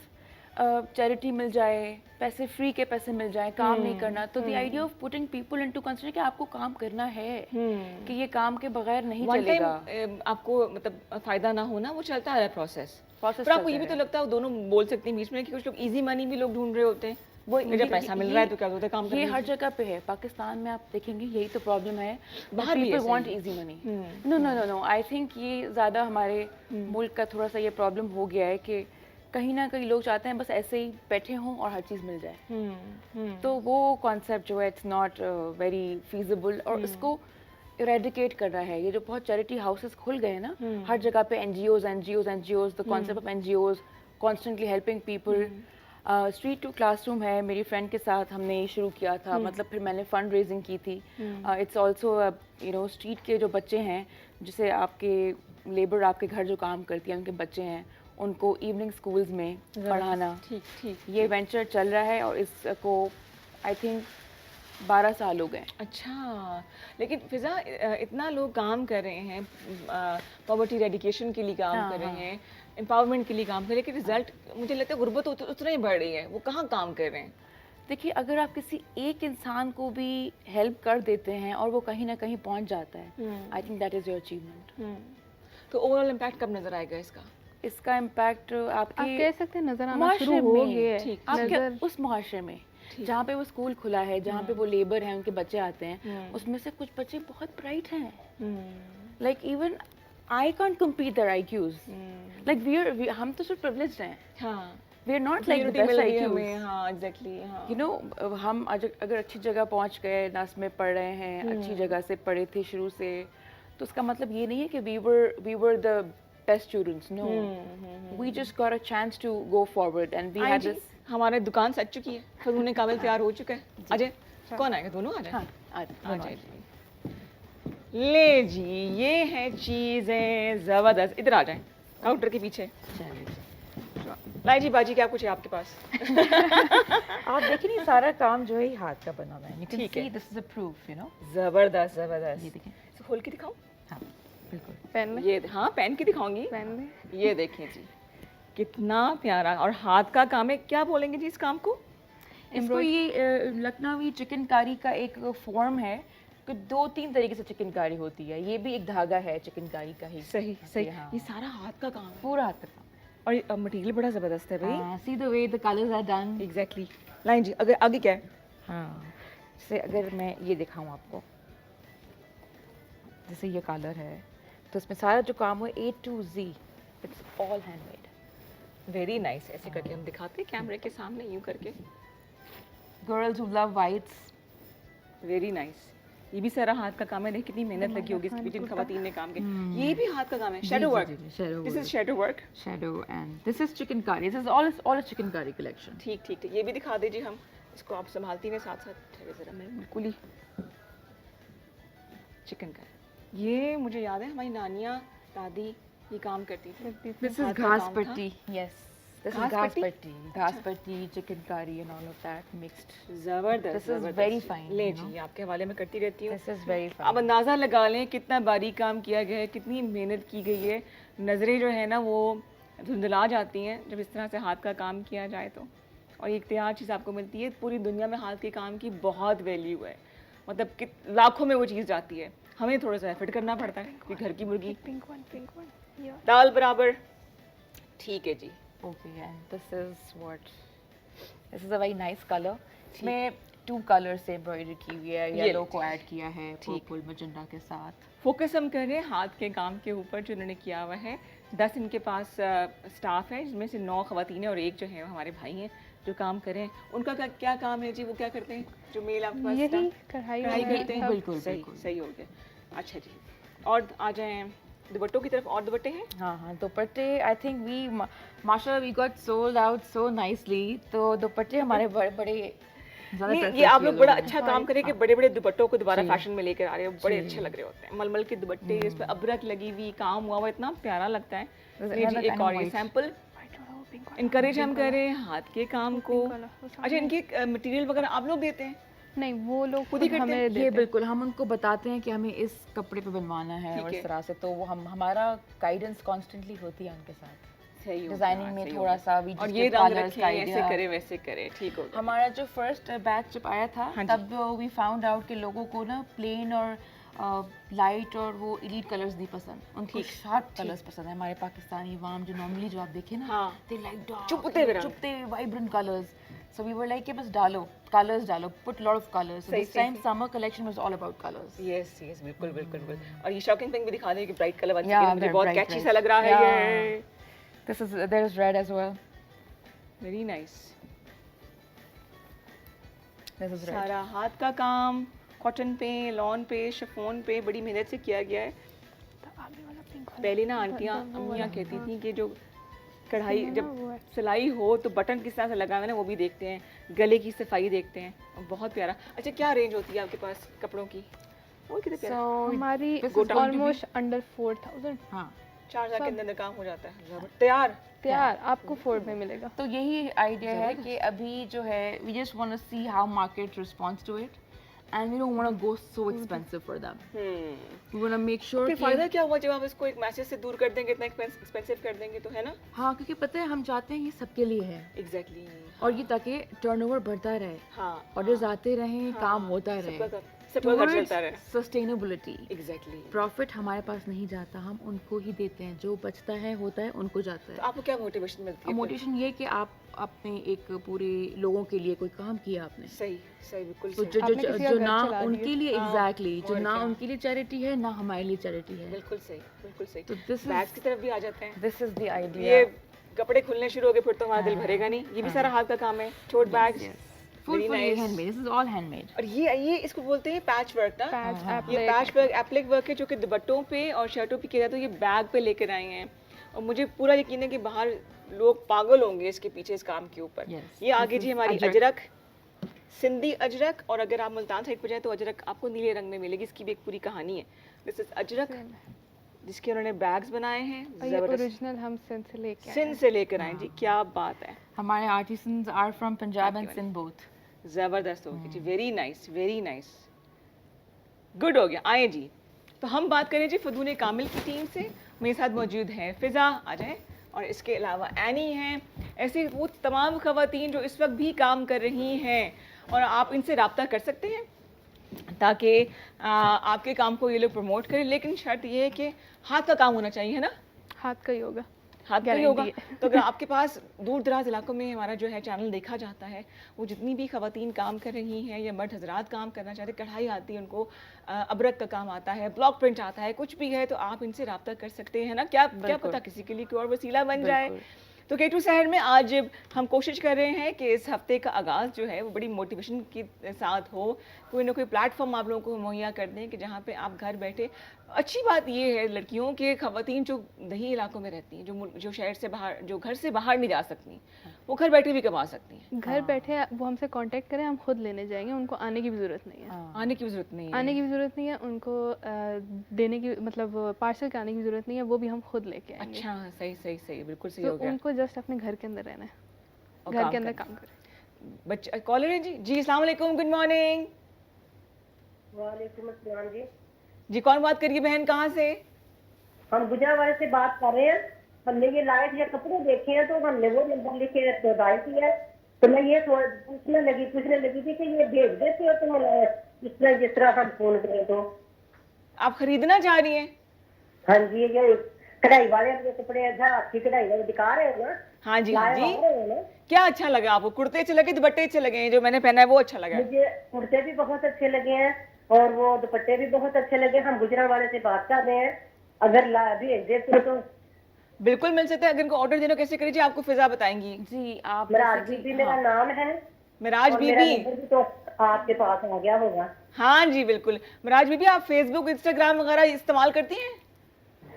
चैरिटी मिल जाए, पैसे फ्री के पैसे मिल जाए, काम नहीं करना, तो the idea of putting people into consider कि आपको काम करना है, कि ये काम के बगैर नहीं वन चलेगा। टाइम आपको मतलब फायदा ना होना, वो चलता है प्रोसेस। प्रोसेस पर आपको ये भी तो लगता है, दोनों बोल सकते हैं बीच में, कि कुछ लोग इजी मनी भी लोग ढूंढ रहे होते हैं, वो जब पैसा मिल रहा है तो क्या होता है काम ये करने हर जगह पे है। पाकिस्तान में आप देखेंगे यही तो प्रॉब्लम है, बाहर भी पीपल ऐसे वांट ही। Easy money. No no no no, I think ये ज़्यादा हमारे मुल्क का थोड़ा सा ये प्रॉब्लम हो गया है कि कहीं ना कहीं लोग चाहते हैं बस ऐसे ही बैठे हों और हर चीज़ मिल जाए। तो वो कॉन्सेप्ट जो है इट्स नॉट वेरी फीजिबल, और इसको इरेडिकेट करना है। ये जो बहुत चैरिटी हाउसेस खुल गए हैं ना हर जगह पे, NGOs NGOs NGOs, the concept of NGOs constantly helping people. Street to classroom है, मेरी फ्रेंड के साथ हमने ये शुरू किया था, मतलब फिर मैंने फंड रेजिंग की थी। It's also you know street के जो बच्चे हैं, जिसे आपके लेबर आपके घर जो काम करती है उनके बच्चे हैं, उनको इवनिंग स्कूल्स में पढ़ाना। ठीक ठीक। ये वेंचर चल रहा है और इसको आई थिंक 12 साल हो गए। अच्छा, लेकिन फिजा इतना लोग काम कर रहे हैं, पॉवर्टी रेडिकेशन के लिए काम कर रहे हैं, एम्पावरमेंट के लिए काम कर रहे हैं, लेकिन रिजल्ट मुझे लगता है गुर्बत उतना ही बढ़ रही है। वो कहाँ काम कर रहे हैं? देखिए, अगर आप किसी एक इंसान को भी हेल्प कर देते हैं और वो कहीं ना कहीं पहुंच जाता है, I think that is your achievement. तो ओवरऑल इम्पैक्ट कब नजर आएगा इसका? इसका इम्पैक्ट आप आपके कह सकते हैं नजर आना मुआशरे शुरू हो में, गया है। ठीक, आपके उस मुआशरे में जहाँ पे वो स्कूल खुला है, जहाँ पे वो लेबर है, उनके बच्चे आते हैं, उसमें से कुछ बच्चे बहुत ब्राइट हैं। Like even I can't compete their IQs। Like हम तो सिर्फ प्रिविलेज्ड हैं। हाँ, we are not like the Community मिल बेस्ट गई IQs। हमें, हाँ एग्जैक्टली, हाँ। यू नो हम अगर अच्छी जगह पहुंच गए, नस में पढ़ रहे हैं, अच्छी जगह से पढ़े थे शुरू से, तो उसका मतलब ये नहीं है कि we were the best students. No, we just got a chance to go forward and we had this. हमारे दुकान सज चुकी है, फिर उन्हें काबिल तैयार हो चुका है। अजय, कौन आएगा? दोनों आ जाए। हाँ, आ जाए जी। ले जी, ये है चीजें जबरदस्त। इधर आ जाए, काउंटर के पीछे। लाई जी बाजी, क्या कुछ है आपके पास? आप देखिए नहीं, सारा काम जो है ये हाथ का बना हुआ है। ठीक है। This is a proof, you know. जबरदस्त ये जबरदस्त। देखें। इसे खोल के दिखाऊं? हाँ, बिल्कुल। पेन में ये हाँ, पहन के दिखाऊंगी। पेन में ये देखिए जी, कितना प्यारा और हाथ का काम है। क्या बोलेंगे जी इस काम को? इसको ये लखनवी चिकनकारी का एक फॉर्म है कि 2-3 तरीके से चिकनकारी होती है। ये भी एक धागा है चिकनकारी का ही। सही सही, हाँ। ये सारा हाथ का काम है पूरा हाथ का काम। और मटेरियल बड़ा जबरदस्त है भाई। See the way the colours are done. Exactly. Line जी, अगर आगे क्या है? हाँ, जैसे अगर मैं ये दिखाऊं आपको, जैसे ये कलर है, तो इसमें सारा जो काम है A to Z, it's all handmade. Very nice. ऐसे करके हम दिखाते हैं कैमरे के सामने, यूं करके। Girls who love whites. Very nice. ये भी सारा हाथ का काम है। देखिए कितनी मेहनत लगी होगी इसके पीछे जिन खवातीन ने काम किया। ये भी हाथ का काम है, shadow work. shadow this is shadow work. shadow and this is chickengari. This is all a chickengari collection. ठीक ठीक ठीक, ये भी दिखा दीजिए हम। इसको आप संभालती हैं साथ साथ। ठहरे जरा, मैं बिल्कुल ही चिकन का। ये मुझे याद है, हमारी नानियाँ दादी ये काम करती थी। This हाथ is का ghas काम था। patti. Yes. This Ghas is ghas patti? patti. Ghas patti, chickengari and all of that mixed. जबरदस्त। This is जबरदस्त। very fine, ले you know. जी, आपके हवाले में करती रहती हूँ। This is very अब fine. अंदाज़ा लगा लें कितना बारीक काम किया गया है, कितनी मेहनत की गई है। नज़रें जो है ना वो धुंधला जाती हैं जब इस तरह से हाथ का काम किया जाए तो। और एक तैयार चीज़ आपको मिलती है। पूरी दुनिया में हाथ के काम की बहुत वैल्यू है, मतलब लाखों में वो चीज़ जाती है। हमें थोड़ा सा एफर्ट करना पड़ता है कि घर की मुर्गी पिंक वन दाल बराबर। ठीक है जी। Okay, and this is what? This is a very nice color. इसमें 2 कलर्स से एम्ब्रॉयडरी की हुई है। ये येलो को ऐड किया है पर्पल मैजेंटा के साथ। फोकस हम कर रहे हैं हाथ के काम के ऊपर जो उन्होंने किया हुआ है। 10 इनके पास स्टाफ है, जिसमें से 9 खवातीन हैं और एक जो है हमारे भाई हैं जो काम करें। उनका क्या काम है जी? वो क्या करते हैं जो मेल आपके पास यही staff? कढ़ाई कढ़ाई वगैरह करते हैं। सब। बिल्कुल, सही बिल्कुल। सही हो गया। अच्छा जी, और आ जाएं दुपट्टों की तरफ। और दुपट्टे हैं? हाँ हाँ, दुपट्टे आई थिंक वी माशाल्लाह we got sold out so nicely. तो दुपट्टे हमारे बड़े बड़े नहीं, ये आप लोग बड़ा अच्छा काम करें कि बड़े बड़े दुपट्टों को दोबारा फैशन में लेकर आ रहे हो। बड़े अच्छे लग रहे होते हैं, मलमल के दुपट्टे, इस पर अबरक लगी हुई, काम हुआ हुआ, इतना प्यारा लगता है। ये जी एक और ये सैंपल इनकरेज हम कर रहे हैं हाथ के काम को। अच्छा, इनके मटेरियल वगैरह आप लोग देते हैं? नहीं, वो लोग खुद ही करते हमें हैं? ये देते हैं। बिल्कुल हम उनको बताते हैं कि हमें इस कपड़े पे बनवाना है ठीक और है। इस तरह से, तो वो हम हमारा गाइडेंस कॉन्स्टेंटली होती है उनके साथ। सही हो डिजाइनिंग गया, में सही हो थोड़ा गया। सा भी और जिसके ये रंग colours रखे का ऐसे idea। करे वैसे करे, ठीक हो गया। हमारा जो फर्स्ट बैच जब आया था हाँ जी। तब वी फाउंड आउट कि लोगों को ना प्लेन और लाइट और वो एलीट कलर्स नहीं पसंद, उनको शार्प कलर्स पसंद है। हमारे पाकिस्तानी वाम जो नॉर्मली जो आप देखें ना, हाँ। दे लाइक डार्क चुभते हुए रंग। चुभते vibrant colours. So we were like कि बस डालो कलर्स, डालो, put lot of colours. So सही, दिस सही, टाइम सही। Summer collection was all about colours. Yes yes, बिल्कुल बिल्कुल बिल्कुल। और ये शॉकिंग पिंक भी दिखा दें कि ब्राइट कलर बन Yeah, चुके हैं, मुझे they're बहुत bright कैची red. सा लग रहा है Yeah. ये। This is there is red as well. Very nice. This is red. सारा हाथ का काम कॉटन पे, लॉन पे, शिफॉन पे बड़ी मेहनत से किया गया है। पहले ना आंटियाँ अम्मियाँ कहती थी कि जो कढ़ाई जब सिलाई हो तो बटन किस तरह से लगाना है वो भी देखते हैं, गले की सफाई देखते हैं। और बहुत प्यारा। अच्छा, क्या रेंज होती है आपके पास कपड़ों की? वो कितने प्यारा। So हमारी this is going to be- almost under 4000 हाँ, 4000 के अंदर काम हो जाता है, तैयार। तैयार आपको 4 में मिलेगा। तो यही आइडिया है कि अभी जो है we just want to see how market responds to it and we don't want to go so expensive for them. We want to make sure फिर कि फायदा क्या हुआ जब आप इसको एक मैसेज से दूर कर देंगे, इतना एक्सपेंसिव कर देंगे तो, है ना? हाँ, क्योंकि पता है हम चाहते हैं ये सबके लिए है एग्जैक्टली। और ये ताकि टर्नओवर बढ़ता रहे, हाँ, ऑर्डर्स आते रहें, काम होता रहे, सबका घर चलता रहे। सस्टेनेबिलिटी। एग्जैक्टली। प्रॉफिट हमारे पास नहीं जाता, हम उनको ही देते हैं, जो बचता है होता है उनको जाता तो है। आपको क्या मोटिवेशन मिलती है? मोटिवेशन ये कि आप अपने एक पूरे लोगों के लिए कोई काम किया आपने, सही सही, बिल्कुल तो सही। जो जो आपने किसी जो का घर ना चला उनके दिया। लिए हाँ, एग्जैक्टली जो और ना क्या। उनके लिए चैरिटी है ना हमारे लिए चैरिटी है। बिल्कुल सही, बिल्कुल सही। तो दिस बैग्स की तरफ भी आ जाते हैं। दिस इज द ये आइडिया। कपड़े खुलने शुरू हो गए फिर तो हमारा दिल भरेगा नहीं। ये भी सारा हाथ का काम है, tote bags. Full Very full nice. Handmade, this is all handmade. और ये इसको बोलते हैं पैच वर्क ना? पैच ये पैच वर्क एप्लिक वर्क है जो कि दुपट्टों पे और शर्टों पे किया जाता है। तो ये बैग पे लेकर आए हैं और मुझे पूरा यकीन है कि बाहर लोग पागल होंगे इसके पीछे, इस काम के ऊपर। Yes, ये आगे this जी is हमारी अजरक। अजरक, सिंधी अजरक। और अगर आप मुल्तान साइड पर जाए तो अजरक आपको नीले रंग में मिलेगी, इसकी भी एक पूरी कहानी है। दिस इज अजरक जिसके उन्होंने बैग्स बनाए हैं, और ये जबरदस्त। ओरिजिनल हम सिंध से लेके आए सिंध से लेकर आए जी, क्या बात है। हमारे artisans are from Punjab and Sindh both. ज़बरदस्त हो गई जी, very nice very nice, good हो गया। आए जी, तो हम बात करें जी फदून कामिल की टीम से। मेरे साथ मौजूद हैं फ़िज़ा, आ जाए, और इसके अलावा एनी हैं। ऐसी वो तमाम ख़वातीन जो इस वक्त भी काम कर रही हैं और आप इनसे रब्ता कर सकते हैं ताकि आपके काम को ये लोग प्रमोट करें। लेकिन शर्त ये है कि हाथ का काम होना चाहिए, है ना? हाथ का ही होगा। हाथ का ही होगा। Guarantee तो अगर आपके पास दूर दराज इलाकों में हमारा जो है चैनल देखा जाता है, वो जितनी भी खवातीन काम कर रही हैं या मर्द हजरात काम करना चाहते हैं, कढ़ाई आती है उनको, अबरक का काम आता है, ब्लॉक प्रिंट आता है, कुछ भी है तो आप इनसे रब्ता कर सकते हैं ना। क्या पता किसी के लिए कोई और वसीला बन जाए। तो केटू शहर में आज हम कोशिश कर रहे हैं कि इस हफ्ते का आगाज़ जो है वो बड़ी मोटिवेशन के साथ हो। कोई ना कोई प्लेटफॉर्म आप लोगों को मुहैया कर दें कि जहाँ पे आप घर बैठे। अच्छी बात ये है लड़कियों के खवातीन जो दही इलाकों में रहती हैं, जो शहर से बाहर, जो घर से बाहर नहीं जा सकती, वो घर बैठे भी कमा सकती हैं। घर बैठे वो हमसे कांटेक्ट करें, हम खुद लेने जाएंगे, उनको आने की भी ज़रूरत नहीं है। आने की भी जरूरत नहीं है। आने की भी ज़रूरत नहीं है उनको, देने की मतलब पार्सल के आने की ज़रूरत नहीं है, वो भी हम खुद लेके आएंगे। अच्छा, सही सही सही, बिल्कुल सही तो हो गया। उनको जस्ट अपने घर के अंदर रहना है, और घर काम के अंदर करना। काम करें। बच्चे कॉलर है जी। जी अस्सलाम वालेकुम, गुड मॉर्निंग। वालेकुम अस्सलाम जी। जी कौन बात करिए बहन, कहाँ से? हम गुजरावाले से बात कर रहे हैं। हमने ये लाइट या कपड़े देखे हैं तो हमने वो नंबर लिखे डायल किया है। तो मैं ये पूछने लगी थी कि ये भेज देते हो तुम जिस तरह हम फोन करें तो? आप खरीदना चाह रही हैं? हाँ जी, ये कढ़ाई वाले अपने कपड़े अच्छी कढ़ाई वाले दिखा रहे हो ना? हाँ जी, हाँ लाए जी। आ रहे हो ना? क्या अच्छा लगा आपको? कुर्ते अच्छे लगे, दुपट्टे अच्छे लगे? जो मैंने पहना है वो अच्छा लगा? मुझे कुर्ते भी बहुत अच्छे लगे हैं और वो दुपट्टे भी बहुत अच्छे लगे। हम गुजरावाले से बात कर रहे हैं, अगर भेज देते हो तो बिल्कुल मिल सकता है। अगर इनको ऑर्डर देना कैसे करें जी, आपको फिजा बताएंगी। जी आप मिराज बीबी मेरा नाम है मिराज और मेरा बीबी। नंबर भी तो आपके पास आ गया होगा। हाँ जी बिल्कुल। मिराज बीबी, आप फेसबुक, इंस्टाग्राम वगैरह इस्तेमाल करती हैं?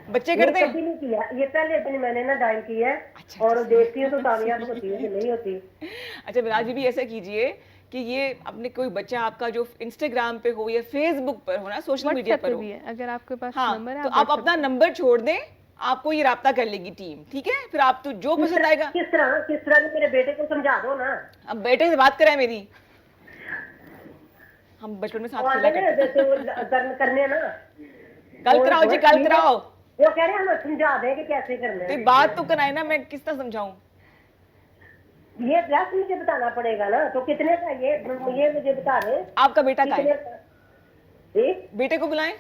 बच्चे करते ये हैं? कभी नहीं किया, ये पहले दिन मैंने ना डायल किया है अच्छा, और देखती हूँ तो कामयाब होती है कि नहीं होती। अच्छा मिराज बीबी, ऐसा कीजिए कि ये अपने कोई बच्चा आपका जो इंस्टाग्राम पे हो या फेसबुक पर हो ना, सोशल मीडिया व्हाट्सएप पर पे हो, भी है, अगर आपके पास हाँ, नंबर है तो आप अपना नंबर छोड़ दें, आपको ये राब्ता कर लेगी टीम, ठीक है? फिर आप तो जो पसंद आएगा। किस तरह मेरे बेटे को समझा दो ना। अब बेटे से बात कराए मेरी, हम बचपन में साथ खेला करते थे। जैसे वो गर्म करने ना, कल कराओ जी, कल कराओ। वो कह रहे हैं हम समझा दें कि कैसे करना तो है। बात तो कराए ना, मैं किस तरह समझाऊं? ये ड्रेस मुझे बताना पड़ेगा ना, तो कितने का ये मुझे बता दें आपका बेटा कहाँ कितने है? का। जी? बेटे को बुलाएं।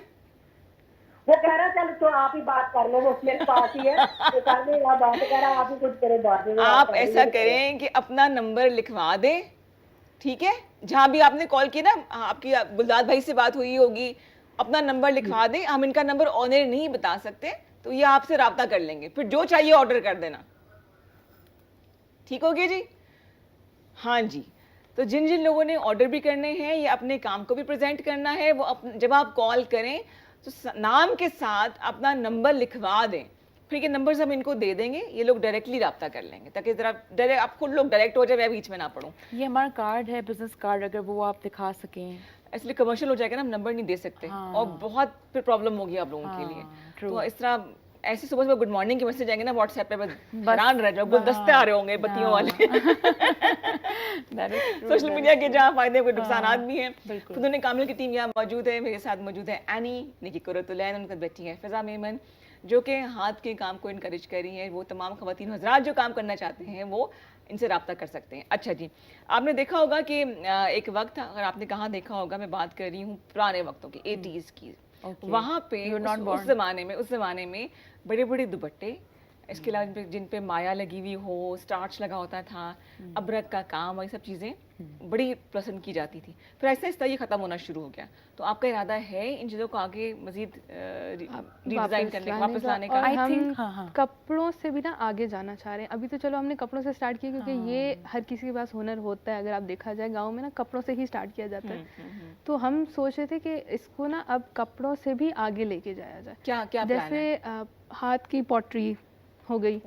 वो कह रहा चल तो आप ही बात कर लो, वो मेरे पास ही है, तो कल में आप बात कर रहा, आप ही कुछ करो बात में, आप ऐसा करें कि अपना नंबर लिखवा दें, ठीक है? जहां भी आपने कॉल की ना, आपकी गुलदार भाई से बात हुई होगी, अपना नंबर लिखवा दें। हम इनका नंबर ऑनर नहीं बता सकते, तो ये आपसे राब्ता कर लेंगे, फिर जो चाहिए ऑर्डर कर देना। ठीक हो गया जी? हाँ जी। तो जिन जिन लोगों ने ऑर्डर भी करने हैं या अपने काम को भी प्रेजेंट करना है, वो जब आप कॉल करें तो नाम के साथ अपना नंबर लिखवा दें। फिर ये नंबर्स हम इनको दे देंगे, ये लोग डायरेक्टली रब्ता कर लेंगे, ताकि ज़रा डायरेक्ट आप खुद लोग डायरेक्ट हो जाए, मैं बीच में ना पढ़ूँ। ये हमारा कार्ड है, बिजनेस कार्ड, अगर वो आप दिखा सकें। इसलिए कमर्शियल हो जाएगा ना, हम नंबर नहीं दे सकते। हाँ। और बहुत फिर प्रॉब्लम होगी आप लोगों के लिए। तो इस तरह ऐसे सुबह सुबह गुड मॉर्निंग के मैसेज आएंगे ना व्हाट्सएप पे, बस हैरान रह जाओ, गुलदस्ते आ रहे होंगे बत्तियों वाले। सोशल मीडिया के जहाँ फायदे कोई नुकसानात भी हैं। खुद कामिल की टीम यहाँ मौजूद है, मेरे साथ मौजूद है एनी, निकी कुरतुलैन, उनका बैठी है फिजा मेमन, जो कि हाथ के काम को इनकरेज कर रही हैं। वो तमाम ख़वातीन हज़रात जो काम करना चाहते हैं वो इनसे रब्ता कर सकते हैं। अच्छा जी, आपने देखा होगा कि एक वक्त था, अगर आपने कहाँ देखा होगा, मैं बात कर रही हूँ पुराने वक्तों की, 80s की। वहाँ पे उस ज़माने में बड़े बड़े दुपट्टे, इसके अलावा जिन पे माया लगी हुई हो, स्टार्च लगा होता था, अबरक का काम, ये सब चीज़ें बड़ी पसंद की जाती थी। फिर ऐसे ऐसे ये ख़त्म होना शुरू हो गया। तो आपका इरादा है इन चीज़ों को आगे मज़ीद रिडिज़ाइन करने का, वापस लाने का? और हम कपड़ों से भी ना आगे जाना चाह रहे हैं। अभी तो चलो हमने कपड़ों से स्टार्ट किया, क्योंकि ये हर किसी के पास हुनर होता है। अगर आप देखा जाए गाँव में ना कपड़ों से ही स्टार्ट किया जाता है। तो हम सोच रहे थे कि इसको ना अब कपड़ों से भी आगे लेके जाया जाए। क्या क्या प्लान है? जैसे हाथ की पॉटरी हो गई,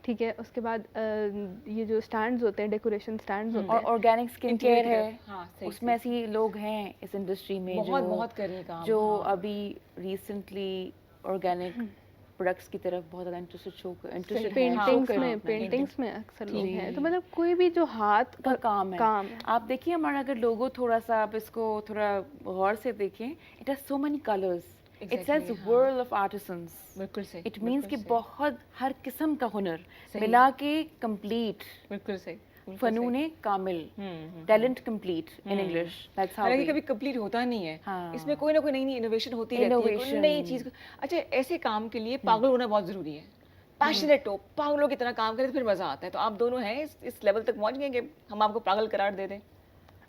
ठीक है। उसके बाद ये जो स्टैंड्स होते हैं, डेकोरेशन स्टैंड्स होते हैं, और ऑर्गेनिक स्किन केयर है। हाँ, उसमें ऐसे लोग हैं इस इंडस्ट्री में बहुत कर रहे हैं काम, जो अभी रिसेंटली ऑर्गेनिक प्रोडक्ट्स की तरफ बहुत ज़्यादा इंटरेस्टेड पेंटिंग्स में अक्सर लोग हैं। तो मतलब कोई भी जो हाथ का काम है। आप देखिए हमारा अगर लोगो थोड़ा सा आप इसको थोड़ा गौर से देखें, it has so many colours, it says world of artisans. बिल्कुल सही। इट मींस कि बहुत हर किस्म का हुनर मिला के कंप्लीट, बिल्कुल सही, Funoone Kamil, talent complete in English. That's how. हालांकि कभी कंप्लीट होता नहीं है। इसमें कोई ना कोई नई इनोवेशन होती रहती है, कोई नई चीज। अच्छा, ऐसे काम के लिए पागल होना बहुत जरूरी है। पैशनेट हो, पागलों की तरह काम करें तो फिर मजा आता है। तो आप दोनों हैं इस लेवल तक पहुंच गए कि हम आपको पागल करार दे दें?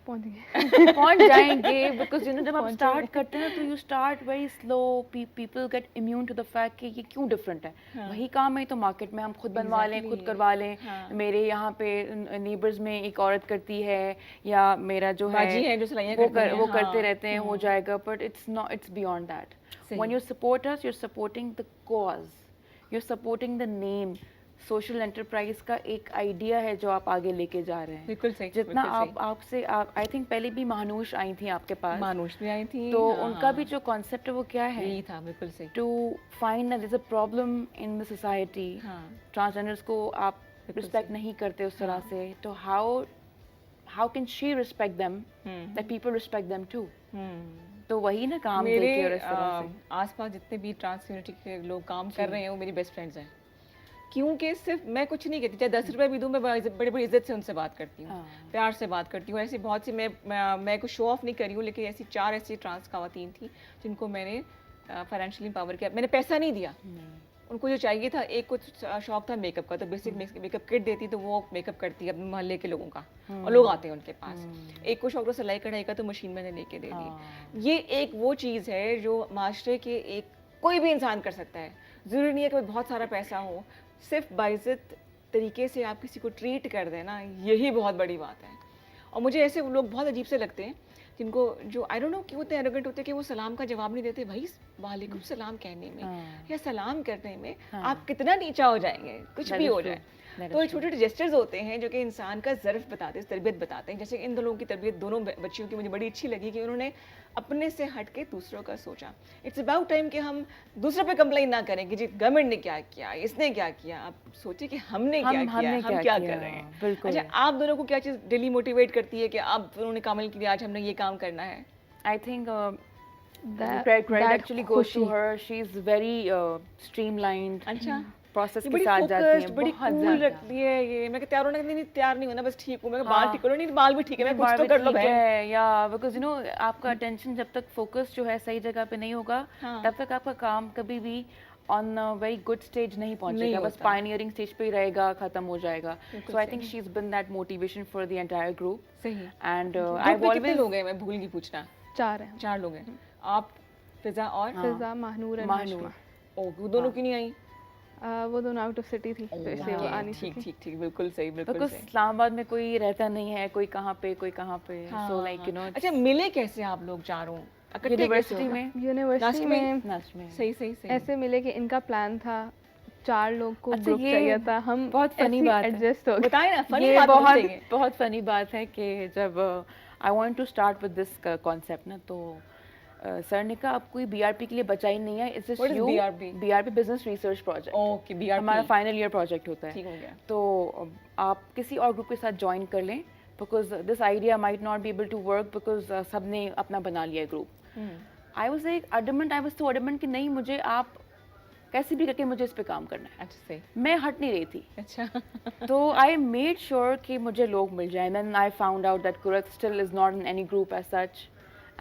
पहुंच जाएंगे, बिकॉज यू नो जब आप स्टार्ट करते हैं तो you start very slow, people get immune to the fact कि ये क्यों डिफरेंट है। वही काम है तो मार्केट में हम खुद बनवा लें, खुद करवा लें। मेरे यहाँ पे नेबर्स में एक औरत करती है, या मेरा जो है वो करते रहते हैं, हो जाएगा। But it's not, it's beyond that. When you support us, you are supporting the cause, you are supporting the name. Social enterprise का एक आइडिया है जो आप आगे लेके जा रहे हैं। बिल्कुल सही। जितना आपसे आई थिंक पहले भी महानूश आई थी आपके पास। महानूश भी आई थी। तो उनका भी जो कॉन्सेप्ट है वो क्या है? यही था, बिल्कुल सही। To find that there is a problem in the society, transgenders को आप रिस्पेक्ट नहीं करते उस तरह से, तो how can she respect them that people respect them too. तो वही ना काम मेरे आसपास जितने भी ट्रांस कम्युनिटी के लोग काम कर रहे हैं वो मेरी बेस्ट फ्रेंड्स हैं। क्योंकि सिर्फ मैं कुछ नहीं कहती, चाहे 10 रुपए भी दूँ, मैं बड़ी बड़ी इज्जत से उनसे बात करती हूँ, प्यार से बात करती हूँ। ऐसी बहुत सी मैं कुछ शो ऑफ नहीं कर रही हूँ, लेकिन ऐसी 4 ऐसी ट्रांस खवातीन थी जिनको मैंने फाइनेंशियली एम्पावर किया। मैंने पैसा नहीं दिया, उनको जो चाहिए था, एक कुछ शौक था मेकअप का, तो बेसिक मेकअप किट देती तो वो मेकअप करती है अपने मोहल्ले के लोगों का, और लोग आते हैं उनके पास। एक को शौक था सिलाई कढ़ाई का, तो मशीन मैंने लेके दे दी। ये एक वो चीज़ है जो माशरे के एक कोई भी इंसान कर सकता है। ज़रूरी नहीं है कि बहुत सारा पैसा हो, सिर्फ बाइज्जत तरीके से आप किसी को ट्रीट कर देना, यही बहुत बड़ी बात है। और मुझे ऐसे लोग बहुत अजीब से लगते हैं जिनको, जो आई डोंट नो क्यों होते हैं, एरोगेंट होते हैं कि वो सलाम का जवाब नहीं देते। भाई वालेकुम सलाम कहने में या सलाम करने में आप कितना नीचा हो जाएंगे, कुछ भी हो जाए। तो छोटे छोटे जेस्चर्स होते हैं जो कि इंसान का ज़र्फ बताते हैं, तरबियत बताते हैं। जैसे इन दोनों की तरबियत, दोनों बच्चियों की मुझे बड़ी अच्छी लगी कि उन्होंने अपने से हट के दूसरों का सोचा। इट्स अबाउट टाइम कि हम दूसरों पे कंप्लेन ना करें कि जी गवर्नमेंट ने क्या किया, इसने क्या किया। आप सोचिए कि हमने क्या किया, हम क्या कर रहे हैं। अच्छा, आप दोनों को क्या चीज़ डेली मोटिवेट करती है कि आप दोनों ने कामिल के लिए आज हमने ये काम करना है? I think credit actually goes to खुशी। her. She's very streamlined. अच्छा प्रोसेस ये के बड़ी साथ जाती फोकस्ड हैं, बड़ी बहुत कूल ज़्यादा। रखती है ये। मैं तैयार होने नहीं तैयार नहीं होना, बस ठीक हूँ। मैं बाल हाँ। ठीक करो, नहीं बाल भी ठीक है, मैं कुछ बार तो भी कर लो ठीक बहन। है, या बिकॉज यू नो आपका अटेंशन जब तक फोकस जो है सही जगह पे नहीं होगा, हाँ। तब तक आपका काम कभी भी on a very good stage नहीं पहुंचेगा, बस होता। पायनियरिंग स्टेज पे ही रहेगा, खत्म हो जाएगा। बिल्कुल सो आई सही। Think she is been that motivation for the entire group सही। एंड ग्रुप आई में कितने ऑलवेज लोग हैं, मैं भूल गई पूछना। 4 हैं। 4 लोग हैं, आप, फिजा और फिजा, महानूर एंड महानूर। हाशमा। ओ, वो दोनों क्यों नहीं आई? वो दोनों आउट ऑफ सिटी थी, तो इसलिए वो आ नहीं ठीक सकी। ठीक ठीक, बिल्कुल सही, बिल्कुल बिकॉज सही। इस्लामाबाद में कोई रहता नहीं है, कोई कहाँ पे हाँ, सो लाइक यू नो अच्छा मिले कैसे आप लोग चारों? इकट्ठे कैसे यूनिवर्सिटी हो? में यूनिवर्सिटी लास्ट में? में लास्ट में सही सही सही। ऐसे मिले कि इनका प्लान था 4 लोग को अच्छा, ग्रुप ये चाहिए था, हम बहुत funny बात है। एडजस्ट हो गए। बताए ना, फनी ये बात होनी बहुत चाहिए। बहुत फनी बात है कि जब I want to start with this concept ना, तो सर ने कहा अब कोई बीआरपी के लिए बचा ही नहीं है, it's just What is you BRP? BRP business research project, okay, BRP हमारा फाइनल ईयर प्रोजेक्ट होता है। ठीक हो गया। तो आप किसी और ग्रुप के साथ ज्वाइन कर लें, because this idea might not be able to work, because सबने अपना बना लिया group. I was like adamant, I was so adamant कि नहीं, मुझे आप कैसे भी करके मुझे इस पे काम करना है। अच्छा सही। मैं हट नहीं रही थी। अच्छा तो आई मेड श्योर कि मुझे लोग मिल जाए। Then I found out that Qurat still is not in any group as such,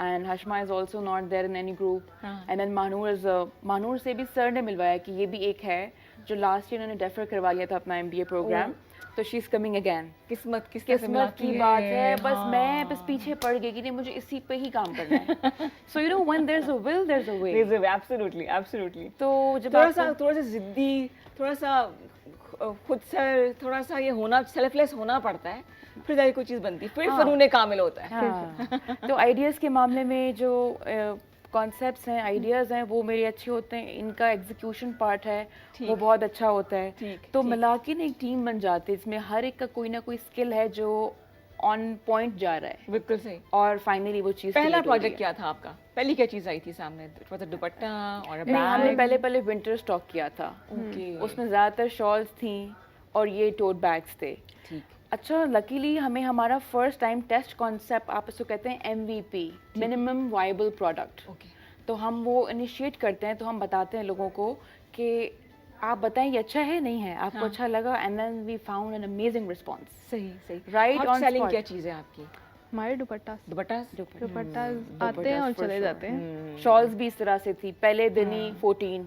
and Hashma is also not there in any group. हाँ। एंड देन महानूर से भी सर ने मिलवाया कि ये भी एक है जो लास्ट ईयर उन्होंने डेफर करवा लिया था अपना MBA प्रोग्राम, तो शी इज कमिंग अगेन। किस्मत किससे किस्मत की बात है, बस हाँ। मैं बस पीछे पड़ गई कि नहीं मुझे इसी पे ही काम करना है। So you know when there is a will there is a way. Absolutely absolutely. तो जब थोड़ा सा जिद्दी, थोड़ा सा खुद से, थोड़ा सा ये होना, सेल्फलेस होना पड़ता है, फिर जाके कोई चीज़ बनती है, फिर फनूने कामिल होता है। हाँ। तो आइडियाज़ के मामले में जो कॉन्सेप्ट्स हैं, आइडियाज़ हैं, वो मेरे अच्छे होते हैं, इनका एग्जीक्यूशन पार्ट है वो बहुत अच्छा होता है। ठीक, तो ठीक। मिला के ना एक टीम बन जाती है, इसमें हर एक का कोई ना कोई स्किल है जो ऑन पॉइंट जा रहा है, बिल्कुल सही। और फाइनली वो चीज़ पहला create हो रही प्रोजेक्ट है। क्या था आपका? पहली क्या चीज़ आई थी सामने? दुपट्टा और नहीं, हमने बैग? पहले विंटर स्टॉक किया था, ओके, उसमें ज़्यादातर शॉल्स थी और ये टोट बैग्स थे। ठीक। अच्छा, लकीली हमें हमारा फर्स्ट टाइम टेस्ट कॉन्सेप्ट, आप इसको कहते हैं MVP, minimum viable product, okay, तो हम वो इनिशिएट करते हैं, तो हम बताते हैं लोगों को कि आप बताएं ये अच्छा है नहीं है, आपको हाँ। अच्छा लगा, and then we found an amazing response. सही सही। Right hot on selling spot. क्या चीज़ है आपकी? हमारे दुपट्टा दुपट्टा? दुपट्टा आते हैं और चले जाते हैं। शॉल्स भी इस तरह से थी, पहले दिन ही 14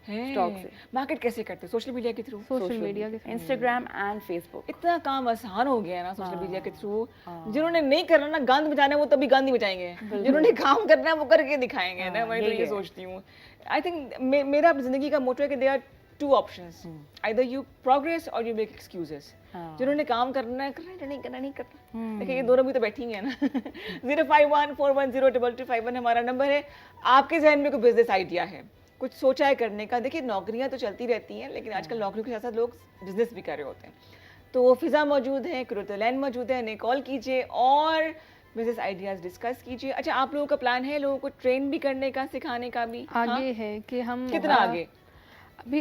स्टॉक से। मार्केट कैसे करते? सोशल मीडिया के थ्रू? सोशल मीडिया के साथ। Instagram and Facebook. इतना काम आसान हो गया है ना सोशल मीडिया के थ्रू। जिन्होंने नहीं करना ना, गांद बजाना है, वो तभी गांधी बजाएंगे, जिन्होंने काम करना है वो करके दिखाएंगे ना। मैं तो यही ये है। सोचती हूँ। आई थिंक मेरा अपनी जिंदगी का मोटो है कि there are 2 options, either you progress or you make excuses. जिन्होंने काम करना है करना है, नहीं करना नहीं करना। देखिए ये दोनों भी तो बैठी हैं ना। 0514102251 हमारा नंबर है। आपके जहन में कोई बिजनेस आइडिया है, कुछ सोचा है करने का? देखिए नौकरियां तो चलती रहती हैं, लेकिन आजकल नौकरियों के साथ साथ लोग बिजनेस भी कर रहे होते हैं। तो फिजा मौजूद है, कुरुतलैन मौजूद है, इन्हें कॉल कीजिए और बिजनेस आइडियाज डिस्कस कीजिए। अच्छा, आप लोगों का प्लान है लोगों को ट्रेन भी करने का, सिखाने का भी? आगे हाँ? है कि हम कितना आगे?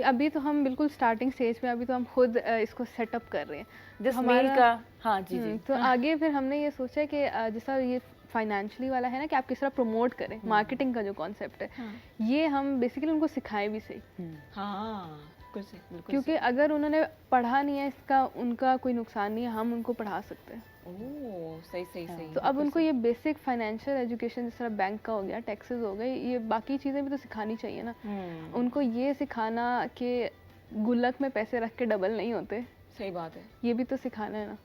अभी तो हम बिल्कुल स्टार्टिंग स्टेज में, अभी तो हम खुद इसको सेटअप कर रहे हैं। जिस हमारा- मेल का, हाँ जी जी, तो आगे फिर हमने ये सोचा कि जैसा ये फाइनेंशियली वाला है ना कि आप किस तरह प्रमोट करें, मार्केटिंग का जो कॉन्सेप्ट है, ये हम बेसिकली उनको सिखाएं भी सही। हाँ बिल्कुल सही, बिल्कुल क्योंकि अगर उन्होंने पढ़ा नहीं है, इसका उनका कोई नुकसान नहीं है, हम उनको पढ़ा सकते हैं। ओह सही सही सही। तो अब उनको ये बेसिक फाइनेंशियल एजुकेशन, जिस तरह बैंक का हो गया, टैक्सेस हो गए, ये बाकी चीज़ें भी तो सिखानी चाहिए ना। उनको ये सिखाना कि गुल्लक में पैसे रख के डबल नहीं होते, सही बात है। ये भी तो सिखाना है ना।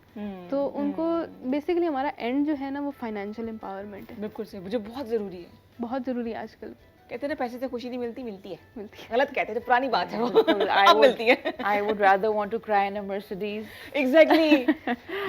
तो उनको बेसिकली हमारा एंड जो है ना वो फाइनेंशियल एम्पावरमेंट है, बिल्कुल सही, मुझे बहुत जरूरी है। बहुत ज़रूरी है आजकल। कहते हैं ना पैसे से खुशी नहीं मिलती, मिलती है। मिलती है। गलत कहते हैं, तो पुरानी बात है वो। I अब would- मिलती है। I would rather want to cry in a Mercedes. Exactly.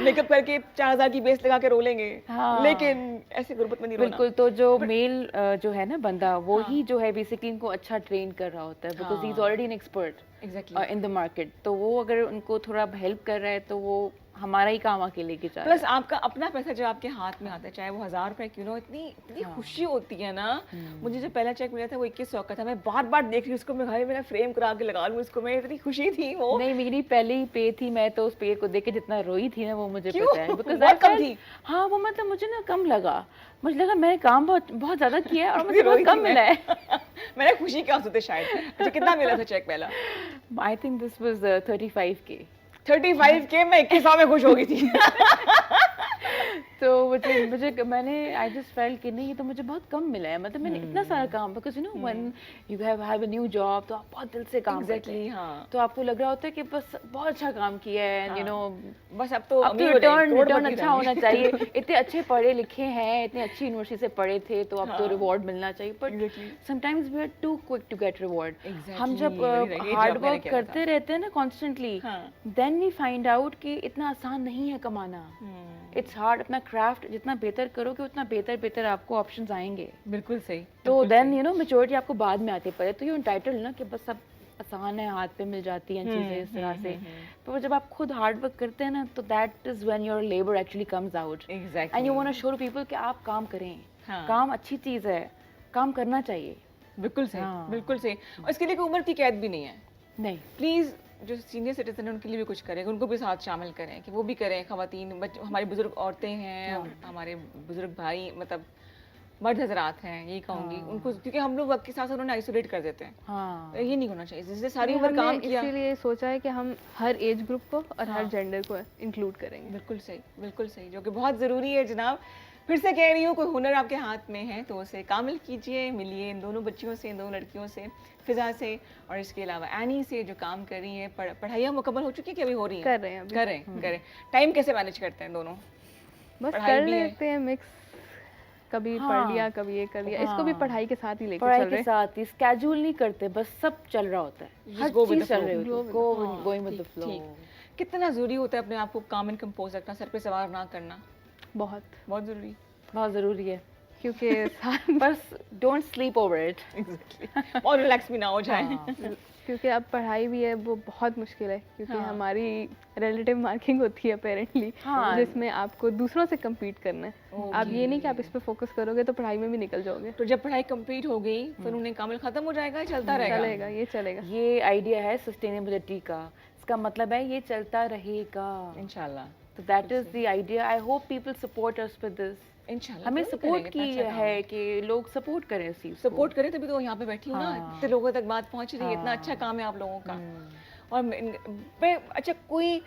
Makeup करके 4000 की बेस लगा के रो लेंगे, हाँ। लेकिन ऐसे गुर्बत में नहीं रोना। बिल्कुल, तो जो मेल जो है ना बंदा, वो ही जो है बेसिकली इनको अच्छा ट्रेन कर रहा होता है, because he is already an expert exactly. In the market. तो वो अगर उनको थोड़ा हेल्प कर रहा है तो वो हमारा ही काम आके लेके जा रहा प्लस आपका अपना पैसा जब आपके हाथ में आता है, चाहे वो 1000 रुपए क्यों ना हो, इतनी इतनी खुशी होती है ना। मुझे जो पहला चेक मिला था वो 2100 का था, मैं बार बार देख रही हूँ उसको, मैं भाई मेरा फ्रेम करा के लगा लूँ इसको, मैं इतनी खुशी थी वो। नहीं, मेरी पहले ही पे थी, मैं तो उस पे को देख के जितना रोई थी ना वो मुझे क्यों? पता है, बिकॉज बहुत कम थी। हाँ, वो मतलब मुझे ना कम लगा, मुझे लगा मैंने काम बहुत बहुत ज्यादा किया है और मुझे रोई बहुत कम थी मिला है। मैंने खुशी के आंसू थे शायद। अच्छा कितना मिला था चेक पहला? I think this was 35K। 35K में 2100 में खुश हो गई थी। तो मुझे मैंने आई जस्ट फेल्ट कि नहीं, ये तो मुझे बहुत कम मिला है, मतलब मैंने इतना सारा काम, because you know when you have a new job तो आप बहुत दिल से काम करते हैं, हाँ। तो आपको लग रहा होता है कि बस बहुत अच्छा काम किया है, यू नो बस अब तो अब तो रिटर्न अच्छा होना चाहिए, इतने अच्छे पढ़े लिखे हैं, इतनी अच्छी यूनिवर्सिटी से पढ़े थे, तो अब तो रिवॉर्ड मिलना चाहिए, but sometimes we are too quick to get reward. हम जब हार्ड वर्क करते रहते हैं ना constantly, then we find out कि इतना आसान नहीं है कमाना, इट्स हार्ड। अपना क्राफ्ट जितना बेहतर करोगे उतना बेहतर बेहतर आपको ऑप्शंस आएंगे। बिल्कुल सही। तो देन यू नो मैच्योरिटी आपको बाद में आती है, पहले तो यू एंटाइटल्ड ना कि बस सब आसान है, हाथ पे मिल जाती हैं चीजें इस तरह से, पर जब आप खुद हार्ड वर्क करते हैं ना तो that is when your labour actually comes out and you want to show to people कि आप काम करें। काम अच्छी चीज है, काम करना चाहिए। बिल्कुल सही, बिल्कुल सही। और इसके लिए कोई उम्र की कैद भी नहीं है। नहीं, प्लीज जो सीनियर सिटीजन है उनके लिए भी कुछ करें, उनको भी साथ शामिल करें कि वो भी करें, खवातीन, हमारी बुजुर्ग औरतें हैं, हमारे बुजुर्ग भाई, मतलब मर्द हजरात हैं, यही कहूँगी उनको, क्योंकि हम लोग वक्त के साथ उन्होंने आइसोलेट कर देते हैं। हाँ, ये नहीं होना चाहिए, जिससे सारी उम्र काम किया। इसीलिए सोचा है कि हम हर एज ग्रुप को और हर जेंडर को इंक्लूड करेंगे। बिल्कुल सही, बिल्कुल सही, जो कि बहुत ज़रूरी है जनाब। फिर से कह रही हूँ, कोई हुनर आपके हाथ में है तो उसे कामिल कीजिए, मिलिए इन दोनों बच्चियों से, इन दोनों लड़कियों से, फिजा से और इसके अलावा एनी से, जो काम कर रही है। पढ़ाइयाँ मुकम्मल हो चुकी है कि अभी हो रही हैं? कर रहे हैं अभी। करें। टाइम कैसे मैनेज करते हैं दोनों? बस पढ़ाई कर भी है। लेते हैं मिक्स, कभी पढ़ लिया कभी ये कर लिया, इसको भी पढ़ाई के साथ ही लेके पढ़ाई चल के रहे साथ ही, स्केड्यूल नहीं करते, बस सब चल रहा होता है, हर go with चीज the चल flow. रही होती है, गोइंग विद द फ्लो। ठीक। कितना ज़रूरी होता है अपने आप को काम एंड कंपोज रखना, सर पे सवार ना करना? बहुत बहुत ज़रूरी। बहुत जरूरी है, क्योंकि बस don't sleep over it. Exactly. और रिलैक्स भी ना हो जाए। क्योंकि अब पढ़ाई भी है वो बहुत मुश्किल है, क्योंकि हमारी रिलेटिव मार्किंग होती है अपेरेंटली, जिसमें आपको दूसरों से compete करना है। आप ये नहीं कि आप इस पे फोकस करोगे तो पढ़ाई में भी निकल जाओगे। तो जब पढ़ाई कंप्लीट हो गई फिर उन्हें कामिल खत्म हो जाएगा, चलता रहेगा? चलेगा, ये चलेगा। ये आइडिया है सस्टेनेबिलिटी का, इसका मतलब है ये चलता रहेगा इंशाल्लाह। तो that is the idea. I hope people support us with this. इंशाल्लाह हमें जरूर सपोर्ट करेंगे, की इतना अच्छा है कि लोग सपोर्ट करें इस चीज को। सपोर्ट करें, तभी तो यहाँ पे बैठी हूँ ना, इतने लोगों तक बात पहुँच रही है, इतना अच्छा काम है आप लोगों का। और अच्छा, कोई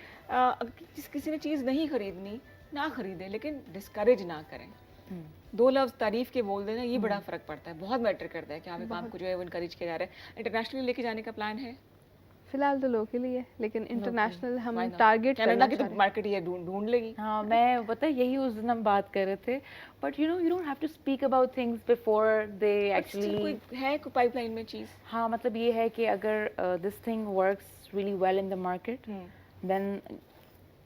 किसी ने चीज़ नहीं खरीदनी ना खरीदे, लेकिन डिस्करेज ना करें। दो लफ्ज़ तारीफ के बोल देना, ये बड़ा फ़र्क पड़ता है, बहुत मैटर करता है कि आप काम को जो है वो इनकरेज किया जा रहा है। इंटरनेशनली लेके जाने का प्लान है? फिलहाल तो लोकली है, लेकिन इंटरनेशनल हम टारगेट कनाडा की तो मार्केट ये ढूंढ लेगी। हाँ, मैं पता है यही उस दिन हम बात कर रहे थे, but you don't have to speak about things before they actually. कोई है कोई पाइपलाइन में चीज़? हाँ, मतलब ये है कि अगर this thing works really well in the market, then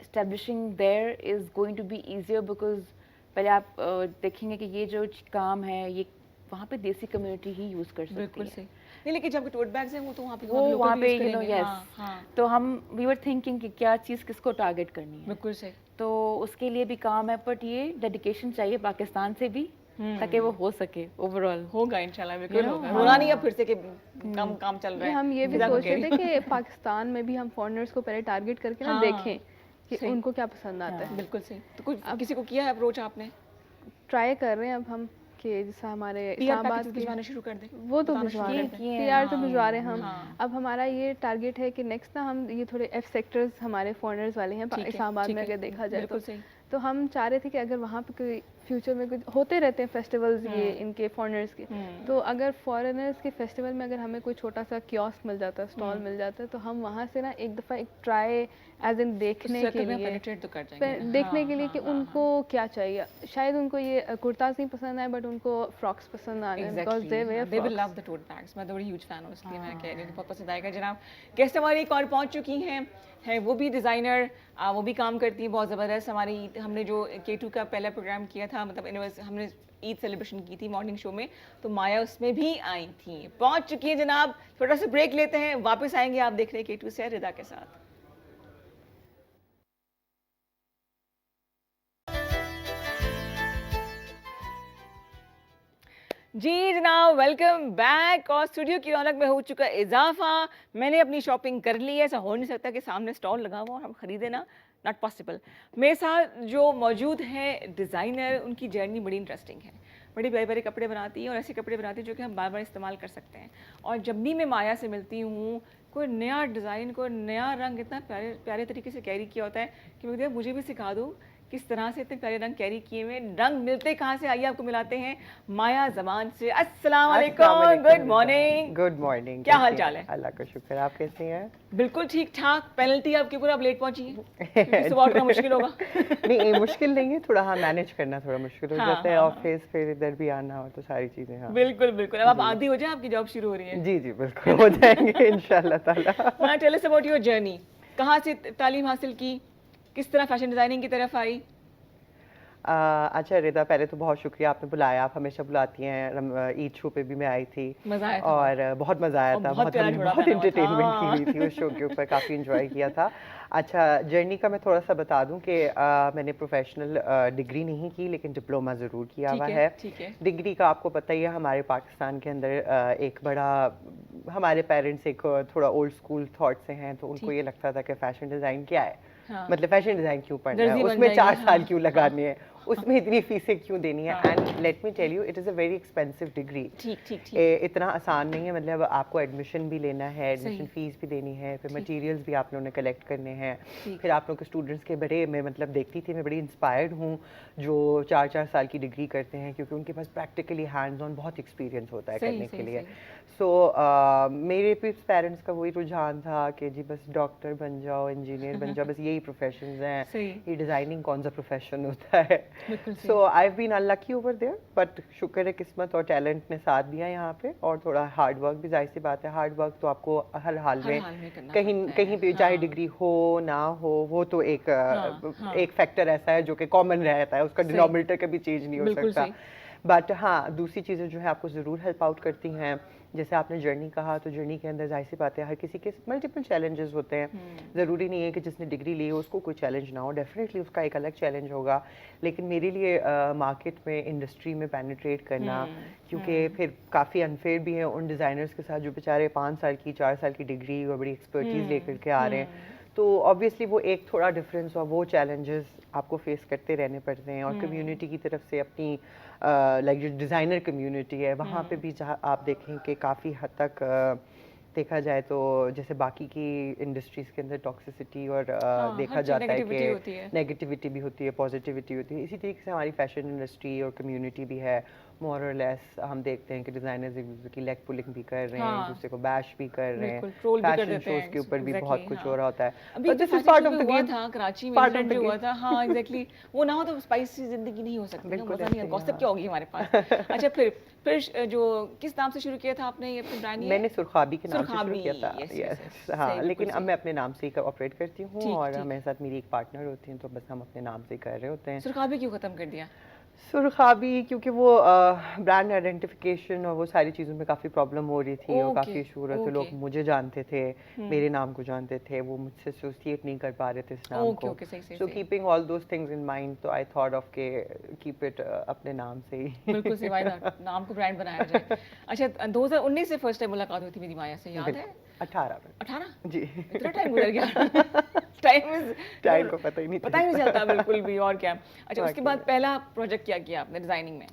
establishing there is going to be easier, because पहले आप देखेंगे कि ये जो काम है ये वहाँ पे देसी कम्युनिटी ही यूज कर सकती है। बिल्कुल सही। नहीं, लेकिन जब टोट बैग्स हैं वो तो वहाँ पे वहाँ पे यूज यू नो करेंगे। यस, तो हम वी वर थिंकिंग कि क्या चीज़ किसको टारगेट करनी है, बिल्कुल सही। तो उसके लिए भी काम है, बट ये डेडिकेशन चाहिए पाकिस्तान से भी ताकि वो हो सके। ओवरऑल होगा इंशाल्लाह, बिल्कुल होगा। रोना नहीं अब फिर से कि काम चल रहा है। हम ये भी सोच रहे थे कि पाकिस्तान में भी हम फॉरेनर्स को पहले टारगेट करके ना देखें कि उनको क्या पसंद आता है। बिल्कुल सही। तो कुछ किसी को किया है अप्रोच आपने? ट्राई कर रहे हैं अब हम कि जैसा हमारे इस्लामाबाद भिजवाने शुरू कर दें। वो तो भिजवा रहे हैं, PR तो भिजवा रहे हैं हम। अब हमारा ये टारगेट है कि नेक्स्ट ना हम ये थोड़े F सेक्टर्स हमारे फॉरेनर्स वाले हैं इस्लामाबाद में, अगर देखा जाए तो हम चाह रहे थे कि अगर वहाँ पे कोई फ्यूचर में कुछ होते रहते हैं फेस्टिवल्स ये इनके फॉरेनर्स के, तो अगर फॉरेनर्स के फेस्टिवल में अगर हमें कोई छोटा सा कियोस्क मिल जाता है, स्टॉल मिल जाता है, तो हम वहाँ से ना एक दफ़ा एक ट्राई एज इन देखने के लिए देखने के लिए कि उनको क्या चाहिए। शायद उनको ये कुर्ताज नहीं पसंद आए, बट उनको फ्रॉक्स पसंद आ गए, because they will love the tote bags. मैं तो बड़ी ह्यूज फैन हूँ, इसलिए मैं कह रही हूँ बहुत पसंद आएगा। जनाब गेस्ट हमारी एक और पहुँच चुकी हैं, है वो भी डिज़ाइनर, वो भी काम करती है बहुत ज़बरदस्त। हमारी हमने जो K2 का पहला प्रोग्राम किया था, मतलब हमने ईद सेलिब्रेशन की थी मॉर्निंग शो में, तो माया उसमें भी आई थी, पहुंच चुकी है जनाब। छोटा सा ब्रेक लेते हैं, वापस आएंगे। आप देख रहे हैं K2 से रिदा के साथ। जी जनाब, वेलकम बैक। और स्टूडियो की रौनक में हो चुका इजाफा। मैंने अपनी शॉपिंग कर ली है, ऐसा हो नहीं सकता कि सामने स्टॉल लगा हुआ और हम खरीदे ना, नॉट पॉसिबल। मेरे साथ जो मौजूद हैं डिज़ाइनर, उनकी जर्नी बड़ी इंटरेस्टिंग है। बड़े प्यारे प्यारे कपड़े बनाती हैं और ऐसे कपड़े बनाती हैं जो कि हम बार बार इस्तेमाल कर सकते हैं। और जब भी मैं माया से मिलती हूँ, कोई नया डिज़ाइन, कोई नया रंग इतना प्यारे प्यारे तरीके से कैरी किया होता है कि मुझे भी सिखा दो किस तरह से इतने प्यारे रंग कैरी किए हुए। रंग मिलते कहाँ से, आइए आपको मिलाते हैं माया ज़मान से। अस्सलाम वालेकुम, गुड मॉर्निंग। Good morning. क्या हाल चाल है? अल्लाह का शुक्र, आप कैसे हैं? बिल्कुल ठीक ठाक। पेनल्टी आपके ऊपर, आप लेट पहुंची हैं क्योंकि सुबह उठना मुश्किल होगा। नहीं, ये मुश्किल नहीं है, थोड़ा हाँ मैनेज करना थोड़ा मुश्किल हो हाँ, जाता है। हाँ, ऑफिस फिर इधर भी आना हो तो सारी चीज़ें। हाँ बिल्कुल बिल्कुल। अब आप आदी हो जाए, आपकी जॉब शुरू हो रही है। जी जी बिल्कुल हो जाएंगे इंशाल्लाह ताला। Maya, tell us about your journey. कहाँ से तालीम हासिल की, किस तरह फैशन डिज़ाइनिंग की तरफ आई? अच्छा रिदा, पहले तो बहुत शुक्रिया, आपने बुलाया। आप हमेशा बुलाती हैं। ईद शो पे भी मैं आई थी मज़ा आया था और बहुत मज़ा आया और था। बहुत प्यारा हमने जोड़ा बहुत पहना हुआ था। इंटरटेनमेंट की हाँ। हुई थी उस शो के ऊपर, काफ़ी इंजॉय किया था। अच्छा, जर्नी का मैं थोड़ा सा बता दूं कि मैंने प्रोफेशनल डिग्री नहीं की, लेकिन डिप्लोमा ज़रूर किया हुआ है। ठीक है। डिग्री का आपको पता ही है, हमारे पाकिस्तान के अंदर एक बड़ा, हमारे पेरेंट्स एक थोड़ा ओल्ड स्कूल थॉट से हैं, तो उनको ये लगता था कि फ़ैशन डिज़ाइन क्या है, हाँ। मतलब फैशन डिज़ाइन क्यों पढ़ना है, दर्जी बन उसमें जाएंगे, 4 साल हाँ, क्यों लगाने हैं, उसमें इतनी फीसें क्यों देनी है। हाँ। And let me tell you, it is a very expensive degree. ठीक ठीक ठीक। इतना आसान नहीं है, मतलब आपको एडमिशन भी लेना है, एडमिशन सही। फीस भी देनी है, फिर ठीक। मटेरियल्स भी आप लोगों ने कलेक्ट करने हैं। ठीक। फिर आप लोग के स्टूडेंट्स के बड़े, मैं मतलब देखती थी, मैं बड़ी इंस्पायर्ड हूँ जो 4-4 साल की डिग्री करते हैं, क्योंकि उनके पास प्रैक्टिकली हैंड्स ऑन बहुत एक्सपीरियंस होता है सही, करने सही, के लिए। सही। सो मेरे भी पेरेंट्स का वही रुझान था कि जी बस डॉक्टर बन जाओ, इंजीनियर बन जाओ, बस यही प्रोफेशंस हैं। सही। ये डिज़ाइनिंग कौन सा प्रोफेशन होता है? बिल्कुल सही। So I have been unlucky over there, but शुक्र है किस्मत और टैलेंट ने साथ दिया यहाँ पे, और थोड़ा हार्ड वर्क भी, जाहिर सी बात है, हार्ड वर्क तो आपको हर हाल हर में हाल में करना कहीं पड़ता है। कहीं भी, चाहे हाँ। डिग्री हो ना हो, वो तो एक हाँ। एक फैक्टर ऐसा है जो कि कॉमन रहता है, उसका सही। डिनोमिनेटर कभी चेंज नहीं हो बिल्कुल सकता। सही। बट हाँ, दूसरी चीज़ें जो है आपको ज़रूर हेल्प आउट करती हैं। जैसे आपने जर्नी कहा, तो जर्नी के अंदर जाहिर सी बात है हर किसी के मल्टीपल चैलेंजेस होते हैं। ज़रूरी नहीं है कि जिसने डिग्री ली हो उसको कोई चैलेंज ना हो, डेफिनेटली उसका एक अलग चैलेंज होगा। लेकिन मेरे लिए मार्केट में, इंडस्ट्री में पेनिट्रेट करना, क्योंकि फिर काफ़ी अनफेयर भी है उन डिज़ाइनर्स के साथ जो बेचारे 5 साल की, 4 साल की डिग्री और बड़ी एक्सपर्टीज़ लेकर के आ रहे हैं। तो ऑब्वियसली वो एक थोड़ा डिफरेंस और वो चैलेंजेस आपको फेस करते रहने पड़ते हैं। और कम्युनिटी की तरफ से अपनी लाइक जो डिज़ाइनर कम्युनिटी है, वहाँ पे भी जहाँ आप देखें कि काफ़ी हद तक देखा जाए तो जैसे बाकी की इंडस्ट्रीज़ के अंदर टॉक्सिसिटी और देखा जाता है कि नेगेटिविटी भी होती है, पॉजिटिविटी होती है। इसी तरीके से हमारी फैशन इंडस्ट्री और कम्युनिटी भी है, मोर और लेस। हम देखते हैं कि डिज़ाइनर्स एक दूसरे की लेग पुलिंग भी कर रहे हैं, एक दूसरे को बैश भी कर रहे हैं, फैशन शोज के ऊपर भी बहुत कुछ हो रहा होता है। अभी this is part of the game था, कराची में इंसिडेंट जो हुआ था। हाँ एग्जैक्टली, वो ना हो तो स्पाइसी जिंदगी नहीं हो सकती, मजा नहीं है, गॉसिप क्या होगी हमारे पास। अच्छा, फिर जो किस नाम से शुरू किया था आपने ये अपनी ब्रांड? मैंने सुरखाबी के नाम से शुरू किया था। यस, हाँ, लेकिन अब मैं अपने नाम से ही ऑपरेट करती हूँ, और मेरे साथ मेरी एक पार्टनर होती है, तो बस हम अपने नाम से ही कर रहे होते हैं। सुरखाबी क्यों खत्म कर दिया? सुरखाबी क्योंकि वो ब्रांड आइडेंटिफिकेशन और वो सारी चीज़ों में काफ़ी प्रॉब्लम हो रही थी, और काफ़ी इशू हो रहे थे। लोग मुझे जानते थे, मेरे नाम को जानते थे, वो मुझसे एसोसिएट नहीं कर पा रहे थे इस नाम को। So keeping all those things in mind, तो आई थॉट ऑफ के कीप इट अपने नाम से ही। बिल्कुल सही, व्हाई नॉट, नाम को ब्रांड बनाया जाए। अच्छा, 2019 से फर्स्ट टाइम मुलाकात हुई थी मेरी माया से, याद है? 18 जी। इतना टाइम गुजर गया। टाइम को पता ही नहीं चलता बिल्कुल भी, और क्या। अच्छा, उसके बाद पहला प्रोजेक्ट क्या किया आपने डिजाइनिंग में?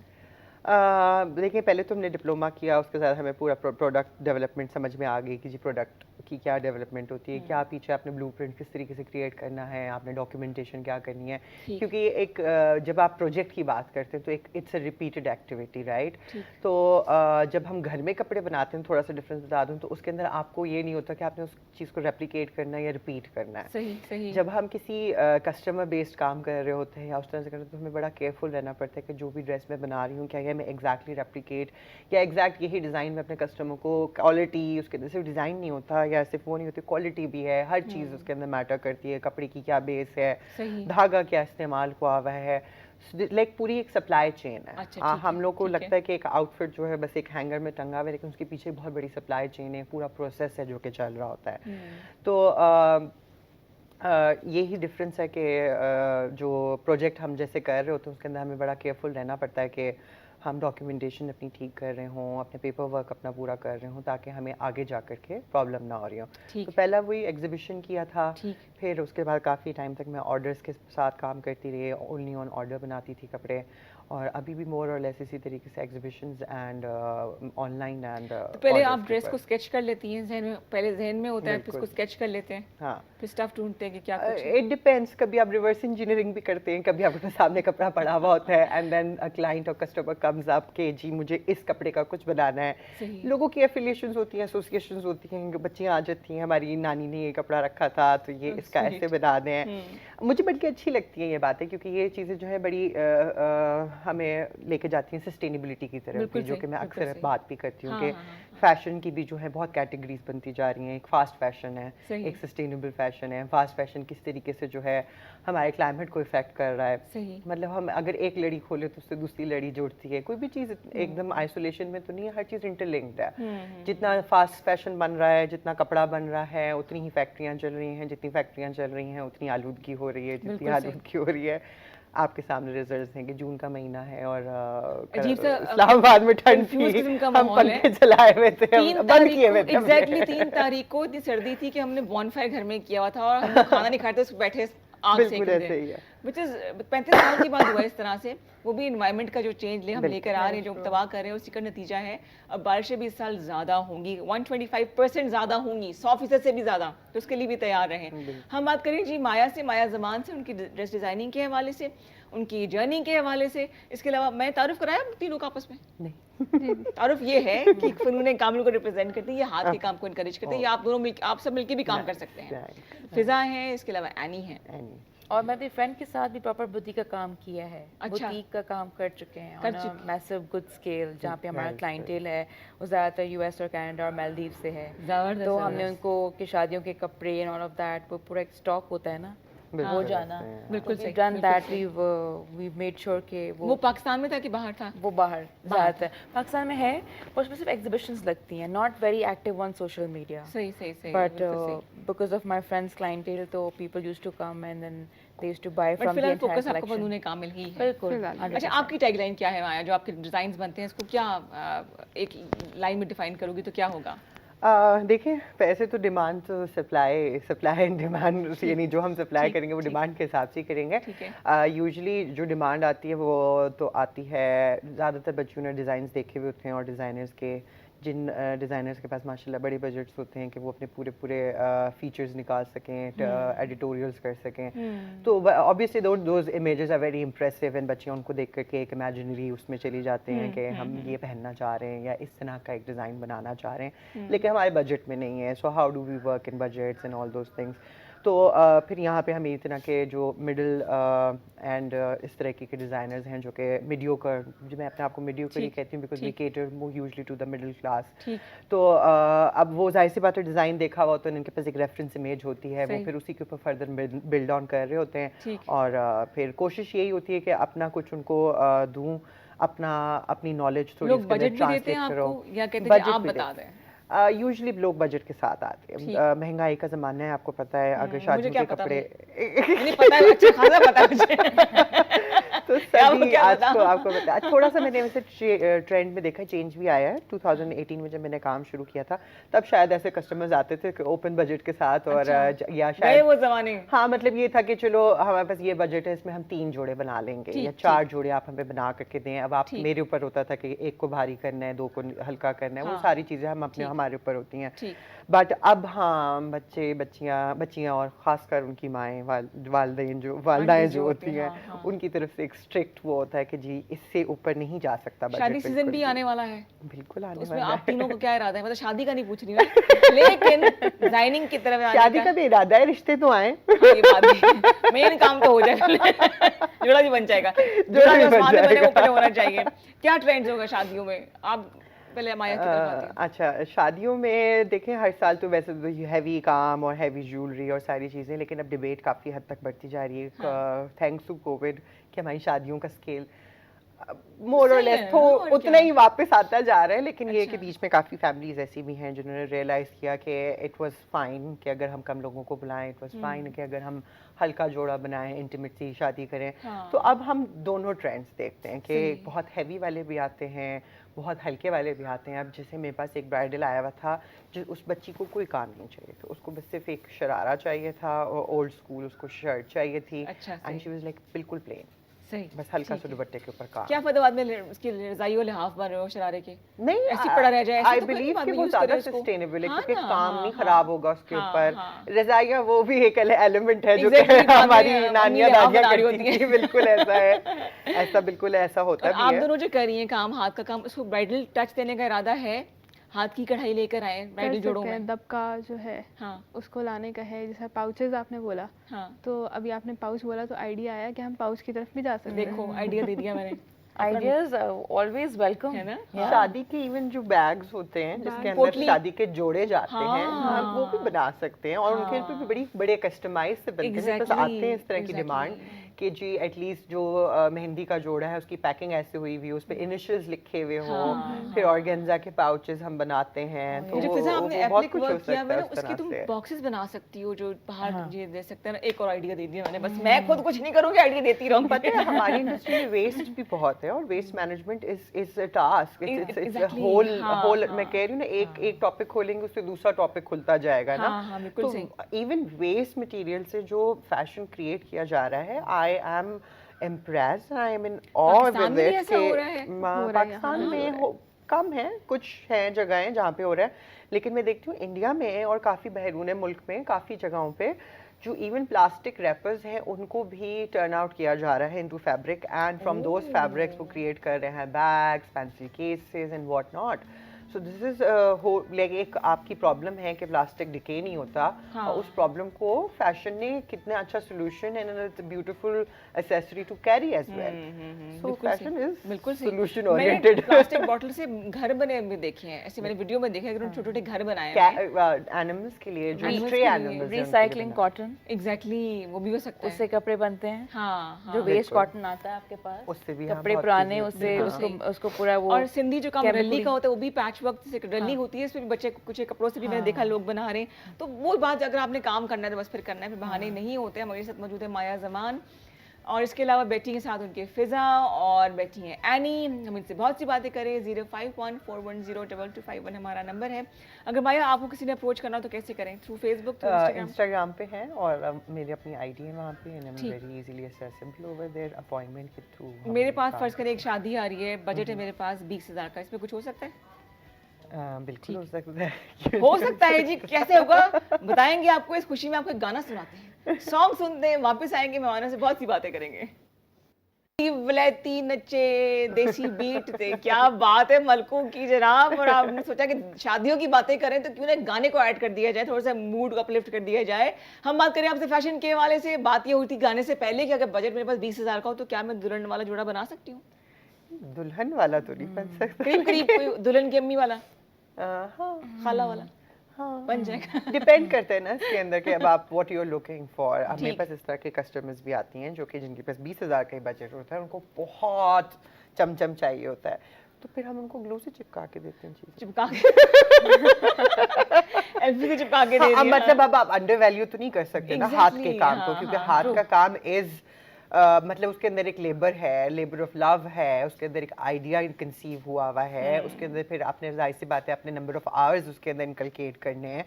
देखिए, पहले तो हमने डिप्लोमा किया, उसके साथ हमें पूरा प्रोडक्ट डेवलपमेंट समझ में आ गई कि जी प्रोडक्ट की क्या डेवलपमेंट होती है, क्या पीछे आपने ब्लूप्रिंट किस तरीके से क्रिएट करना है, आपने डॉक्यूमेंटेशन क्या करनी है। क्योंकि एक जब आप प्रोजेक्ट की बात करते हैं तो एक it's a repeated activity, right? तो जब हम घर में कपड़े बनाते हैं, थोड़ा सा डिफरेंस बता दूँ, तो उसके अंदर आपको ये नहीं होता कि आपने उस चीज़ को रेप्लिकेट करना है या रिपीट करना है। सही। जब हम किसी कस्टमर बेस्ड काम कर रहे होते हैं या उस तरह से करते हैं, तो हमें बड़ा केयरफुल रहना पड़ता है कि जो भी ड्रेस मैं बना रही हूँ, क्या मैं एग्जैक्टली रेप्लिकेट या एग्जैक्ट यही डिज़ाइन में अपने कस्टमर को, क्वालिटी उसके अंदर सिर्फ डिज़ाइन नहीं होता या सिर्फ वो नहीं होती, क्वालिटी भी है, हर चीज़ उसके अंदर मैटर करती है। कपड़े की क्या बेस है, धागा क्या इस्तेमाल हुआ हुआ है, लाइक पूरी एक सप्लाई चेन है। अच्छा, हम लोग को लगता है कि एक आउटफिट जो है बस एक हैंगर में टंगा हुआ है, लेकिन उसके पीछे बहुत बड़ी सप्लाई चेन है, पूरा प्रोसेस है जो कि चल रहा होता है। तो यही डिफरेंस है कि जो प्रोजेक्ट हम जैसे कर रहे होते हैं उसके अंदर हमें बड़ा केयरफुल रहना पड़ता है कि हम डॉक्यूमेंटेशन अपनी ठीक कर रहे हों, अपने पेपर वर्क अपना पूरा कर रहे हों, ताकि हमें आगे जा कर के प्रॉब्लम ना हो रही हो। तो पहला वही एग्जीबिशन किया था, फिर उसके बाद काफ़ी टाइम तक मैं ऑर्डर्स के साथ काम करती रही, ओनली ऑन ऑर्डर बनाती थी कपड़े, और अभी भी मोर और लेस इसी तरीके से एग्जीबिशंस एंड ऑनलाइन एंड। तो पहले आप ड्रेस को स्केच कर लेती हैं जहन में, पहले जहन में होता है, फिर उसको स्केच कर लेते हैं, हाँ, फिर स्टफ ढूंढते हैं कि क्या कुछ इट डिपेंड्स। कभी आप रिवर्स इंजीनियरिंग भी करते हैं, कभी आपके सामने कपड़ा पड़ा हुआ होता है एंड देन अ क्लाइंट और कस्टमर कम्स अप कि जी मुझे इस कपड़े का कुछ बनाना है। लोगों की एफिलिएशंस होती हैं, एसोसिएशंस होती हैं, बच्चियाँ आ जाती हैं, हमारी नानी ने ये कपड़ा रखा था तो ये इसका ऐसे बना दें। मुझे बल्कि अच्छी लगती है ये बातें, क्योंकि ये चीज़ें जो है बड़ी हमें लेके जाती हैं सस्टेनेबिलिटी की तरफ, जो कि मैं अक्सर बात भी करती हूँ कि फैशन की भी जो है बहुत कैटेगरीज बनती जा रही हैं। एक फास्ट फैशन है, एक सस्टेनेबल फैशन है। फास्ट फैशन किस तरीके से जो है हमारे क्लाइमेट को इफेक्ट कर रहा है, मतलब हम अगर एक लड़ी खोले तो उससे दूसरी लड़ी जुड़ती है। कोई भी चीज़ एकदम आइसोलेशन में तो नहीं है, हर चीज़ इंटरलिंक्ड है। जितना फास्ट फैशन बन रहा है, जितना कपड़ा बन रहा है, उतनी ही फैक्ट्रियाँ चल रही हैं, जितनी फैक्ट्रियाँ चल रही हैं उतनी आलूदगी हो रही है, जितनी आलूदगी हो रही है। आपके सामने रिजल्ट्स हैं कि जून का महीना है और इस्लामाबाद में ठंड थी, हम पंखे चलाए हुए थे, हम बंद किए हुए थे। एग्जैक्टली 3 तारीख को इतनी सर्दी थी कि हमने बॉनफायर घर में किया हुआ था और हम खाना नहीं खाते, उस बैठे आग सेक रहे थे। विच इज 35 साल की बात हुआ इस तरह से। वो भी इन्वायरमेंट का जो चेंज हम लेकर आ रहे हैं, जो तबाह कर रहे हैं, उसी का नतीजा है। अब बारिशें भी इस साल ज़्यादा होंगी, 125% ज़्यादा होंगी, 100% से भी ज़्यादा, तो उसके लिए भी तैयार रहें। हम बात करें जी माया से, माया ज़मान से, उनकी ड्रेस डिज़ाइनिंग के हवाले से, उनकी जर्नी के हवाले से। इसके अलावा मैं तारुफ कराया तीनों का आपस में? नहीं। तारुफ ये है कि फ़नून कामिल को रिप्रेजेंट करती है, ये हाथ के काम को इनकरेज करती है, ये आप दोनों आप सब मिलकर भी काम कर सकते हैं। फिजा है, इसके अलावा एनी है, और मैं अपनी फ्रेंड के साथ भी प्रॉपर बुटीक का काम किया है। बुटीक का काम कर चुके हैं on a massive good scale, जहाँ पे हमारा क्लाइंटेल है वो ज़्यादातर यूएस और कनाडा और मालदीव से है। तो हमने उनको कि शादियों के कपड़े एंड ऑल ऑफ दैट, वो पूरा एक स्टॉक होता है ना, वो जाना, बिल्कुल सही, done that, we made sure कि वो पाकिस्तान में था कि बाहर था? वो बाहर ज़्यादातर पाकिस्तान में है, और उसमें सिर्फ एग्जीबिशंस लगती हैं, not very active on social media. सही सही सही। But because of my friends clientele, तो people used to come and then they used to buy from the entire focus आपका collection। फनून कामिल ही है। बिल्कुल। अच्छा, आपकी टैगलाइन क्या है माया, जो आपके डिजाइन्स बनते हैं इसको क्या एक लाइन में डिफाइन करोगी तो क्या होगा? देखिए, पैसे तो डिमांड तो सप्लाई एंड डिमांड, यानी जो हम सप्लाई करेंगे वो डिमांड के हिसाब से ही करेंगे। यूजुअली जो डिमांड आती है वो तो आती है, ज़्यादातर बच्चों ने डिज़ाइंस देखे हुए होते हैं, और डिज़ाइनर्स के जिन डिज़ाइनर्स के पास माशाल्लाह बड़े बजट्स होते हैं कि वो अपने पूरे फीचर्स निकाल सकें, एडिटोरियल्स कर सकें, तो obviously those images are very impressive, and बच्चे उनको देख करके एक इमेजिनरी उसमें चली जाते हैं कि हम ये पहनना चाह रहे हैं या इस तरह का एक डिज़ाइन बनाना चाह रहे हैं, लेकिन हमारे बजट में नहीं है। So how do we work in budgets and all those things. तो फिर यहाँ पे हम इस तरह के जो मिडिल एंड इस तरह के डिज़ाइनर्स हैं जो कि मीडियोकर, जो मैं अपने आप को मीडियोकर ही कहती हूँ because we cater more usually to the middle class. तो अब वो जाहिर सी बात है, डिज़ाइन देखा हुआ तो इनके पास एक रेफरेंस इमेज होती है, वो फिर उसी के ऊपर फर्दर बिल्ड ऑन कर रहे होते हैं, और फिर कोशिश यही होती है कि अपना कुछ उनको दूँ, अपनी नॉलेज थोड़ी लोग बजट भी देते हैं आपको या कहते हैं आप बता दें? यूजुअली लोग बजट के साथ आते हैं। महंगाई का ज़माना है, आपको पता है, अगर शादियों के कपड़े नहीं पता है, अच्छा खासा पता है मुझे। तो सभी आज को आपको पता है, थोड़ा सा मैंने वैसे ट्रेंड में देखा, चेंज भी आया है। 2018 में जब मैंने काम शुरू किया था तब शायद ऐसे कस्टमर्स आते थे ओपन बजट के साथ, और या शायद वो ज़माने, हाँ, मतलब ये था कि चलो हमारे पास ये बजट है, इसमें हम 3 जोड़े बना लेंगे या 4 जोड़े आप हमें बना करके दें। अब आप मेरे ऊपर होता था कि 1 को भारी करना है, 2 को हल्का करना है, वो सारी चीज़ें हम अपने हमारे ऊपर होती हैं। बट अब हाँ, बच्चियाँ और ख़ासकर उनकी माएँ, वालदाएँ जो होती हैं, उनकी तरफ से एक स्ट्रिक्ट वो होता है कि जी इससे ऊपर नहीं जा सकता बजट। शादी सीजन भी आने वाला है, बिल्कुल आने उसमें वाला है। आप तीनों को क्या इरादा है? मतलब शादी का नहीं पूछ रही मैं, लेकिन डिजाइनिंग की तरफ आने शादी का भी इरादा है, रिश्ते तो आए, ये बात भी मेन काम तो हो जाएगा, जोड़ा भी बन जाएगा, जोड़ा भी आसमान में बने ऊपर होना चाहिए। क्या ट्रेंड्स होगा शादियों में? आप पहले माया की तरफ आते हैं। अच्छा, शादियों में देखें, हर साल तो वैसे तो हैवी काम और हैवी ज्वेलरी और सारी चीज़ें, लेकिन अब डिबेट काफ़ी हद तक बढ़ती जा रही है थैंक्स टू कोविड कि हमारी शादियों का स्केल मोर और सही लेस है तो ना, और उतना क्या। ही वापस आता जा रहा है, लेकिन ये अच्छा। कि बीच में काफ़ी फैमिलीज ऐसी भी हैं जिन्होंने रियलाइज़ किया कि इट वाज फाइन कि अगर हम कम लोगों को बुलाएं, इट वाज फाइन कि अगर हम हल्का जोड़ा बनाएं, इंटीमेट सी शादी करें। हाँ। तो अब हम दोनों ट्रेंड्स देखते हैं कि सही। बहुत हैवी वाले भी आते हैं, बहुत हल्के वाले भी आते हैं। अब जैसे मेरे पास एक ब्राइडल आया हुआ था, जो उस बच्ची को कोई काम नहीं चाहिए था, उसको बस सिर्फ एक शरारा चाहिए था और ओल्ड स्कूल उसको शर्ट चाहिए थी, अच्छा, एंड सही। शी वाज लाइक बिल्कुल प्लेन, सही, बस हल्का ठीक सा है। दुपट्टे के ऊपर काम। क्या फैदा बाद में उसकी रजाई वाले हाफ बन रहे हो शरारे के? नहीं, ऐसे ही पड़ा रह जाए, ऐसे आई तो कोई नहीं बिलीव बाद कि में वो यूज ज़्यादा करे उसको। सस्टेनेबल है, हाँ क्योंकि ना, काम हाँ, नहीं हाँ। खराब होगा उसके हाँ, ऊपर। हाँ। रजाइयाँ वो भी एक एलिमेंट है जो Exactly, कि बाद में हमारी मम्मी नानियाँ लिहाफ दादियाँ बना रही करती होती थी, हैं। बिल्कुल ऐसा है, ऐसा बिल्कुल ऐसा होता और भी आप है। दोनों जो कर रही हैं काम, हाथ का काम, उसको ब्राइडल टच देने का इरादा है? हाथ की कढ़ाई लेकर आए कर ब्राइडल जोड़ों सकते हैं, में? दबका जो है हाँ, उसको लाने का है। जैसे पाउचेज आपने बोला, हाँ। तो अभी आपने पाउच बोला तो आइडिया आया कि हम पाउच की तरफ भी जा सकते हैं। देखो आइडिया दे दिया मैंने। Ideas are always welcome. है ना? शादी के इवन जो बैग्स होते हैं जिसके अंदर पोटली। शादी के जोड़े जाते हैं, हाँ। हम वो भी बना सकते हैं, और उनके हाँ। भी बड़ी बड़े कस्टमाइज से बनते हैं। मेरे पास Exactly, आते हैं इस तरह की exactly. डिमांड कि जी एटलीस्ट जो मेहंदी का जोड़ा है उसकी पैकिंग ऐसे हुई हुई, उस पे इनिशियल्स लिखे हुए हो, हाँ, फिर ऑर्गेन्जा के पाउचेस हम बनाते हैं। तो मुझे वो फिजा आपने वो बहुत एप्लिक कुछ हो वर्क किया सकता हुआ है ना, उस उसके तरह तुम से। बॉक्सेस बना सकती हो जो बाहर ये दे सकते हैं ना। एक और आइडिया दे दिया मैंने, बस मैं खुद कुछ नहीं करूंगी, आइडिया देती रहूंगी। पता है हमारी इंडस्ट्री में वेस्ट भी बहुत है, और waste management is a task, it's Exactly, whole हाँ, होल। हाँ। मैं कह रही हूँ ना, एक टॉपिक खोलेंगे उससे दूसरा टॉपिक खुलता जाएगा ना। हाँ, हाँ, बिल्कुल सही। इवन वेस्ट मटेरियल से जो फैशन क्रिएट किया जा रहा है, I am impressed, I am in awe Pakistan with में भी इट ऐसा हो रहा है? पाकिस्तान में कम है, कुछ हैं जगहें जहाँ पे हो रहा है, लेकिन मैं देखती हूँ इंडिया में और काफ़ी बहरून मुल्क में काफ़ी जगहों पे जो इवन प्लास्टिक रैपर्स हैं उनको भी टर्न आउट किया जा रहा है into fabric, and from those fabrics वो क्रिएट कर रहे हैं bags, pencil cases and what not. So this is like एक आपकी प्रॉब्लम है कि प्लास्टिक डिके नहीं होता, हाँ। और उस प्रॉब्लम को फैशन ने कितना अच्छा solution and it's beautiful accessory to carry as well. So बिल्कुल फैशन सही, इज बिल्कुल सही। सोल्यूशन मैंने ओरिएंटेड। प्लास्टिक बॉटल से घर बने हुए देखे हैं, ऐसे मैंने वीडियो में देखे हैं, छोटे छोटे घर बनाए हैं एनिमल्स के लिए जो Animals स्ट्रे के लिए, एनिमल्स Recycling cotton, एग्जैक्टली, वो भी हो सकता है। उससे कपड़े बनते हैं। हाँ, हाँ। जो वेस्ट बिल्कुल। कॉटन आता है आपके पास, उससे भी कपड़े बहुत पुराने, चीजें उससे होती हैं। उसको पूरा वो और सिंधी जो काम chemical- रल्ली का होता है वो भी पैच वर्क से रल्ली होती है, इसमें भी बच्चे कुछ कपड़ों से भी मैंने देखा लोग बना रहे हैं। तो वो बात, अगर आपने काम करना है तो बस फिर करना है, फिर बहाने नहीं होते हैं। हमारे साथ मौजूद है माया जमान, और इसके अलावा बैठी हैं साथ उनके फिजा, और बैठी हैं एनी। हम इनसे बहुत सी बातें करें। 0514102251 हमारा नंबर है। अगर माया आपको किसी ने अप्रोच करना हो तो कैसे करें? Through Facebook, through Instagram? Instagram पे है, और मेरी अपनी आईडी है वहाँ पे, and I am very easily accessible over there, appointment के थ्रू। मेरे पास फर्ज करें एक शादी आ रही है, बजट है मेरे पास 20,000 का, इसमें कुछ हो सकता है? बिल्कुल हो सकता है। हो सकता है जी, कैसे होगा बताएंगे आपको। इस खुशी में आपको एक गाना सुनाते हैं, सॉन्ग सुनते हैं, वापस आएंगे, मेहमानों से बहुत सी बातें करेंगे। वलैती नचे देसी बीट थे, क्या बात है मलकों की जनाब। और आपने सोचा कि शादियों की बातें करें तो क्यों ना गाने को ऐड कर दिया जाए, थोड़ा सा मूड को अपलिफ्ट कर दिया जाए। हम बात करें आपसे फैशन के वाले से। बात ये हुई थी गाने से पहले कि अगर बजट मेरे पास 20,000 का हो तो क्या मैं दुल्हन वाला जोड़ा बना सकती हूँ? दुल्हन वाला तो नहीं बन सकता। करीब करीब कोई दुल्हन की अम्मी वाला, हाँ, खाला वाला हाँ, बन जाएगा। डिपेंड करते हैं ना इसके अंदर कि अब आप what you are looking for. अब मेरे पास इस तरह के कस्टमर्स भी आती हैं जो कि जिनके पास 20,000 का ही बजट होता है, उनको बहुत चमचम चाहिए होता है, तो फिर हम उनको ग्लू से चिपका के देते हैं चीज़ें। चिपका के एलपी से चिपका के दे हाँ, दिया। मतलब अब आप अंडर वैल्यू तो नहीं कर सकते ना हाथ के Exactly, काम को, हाँ, क्योंकि हाँ, हाथ का काम इज मतलब उसके अंदर एक लेबर है, लेबर ऑफ लव है, उसके अंदर एक आइडिया कंसीव हुआ है, उसके अंदर फिर आपने जाहिर सी बात है अपने नंबर ऑफ आवर्स उसके अंदर इनकलकेट करने हैं,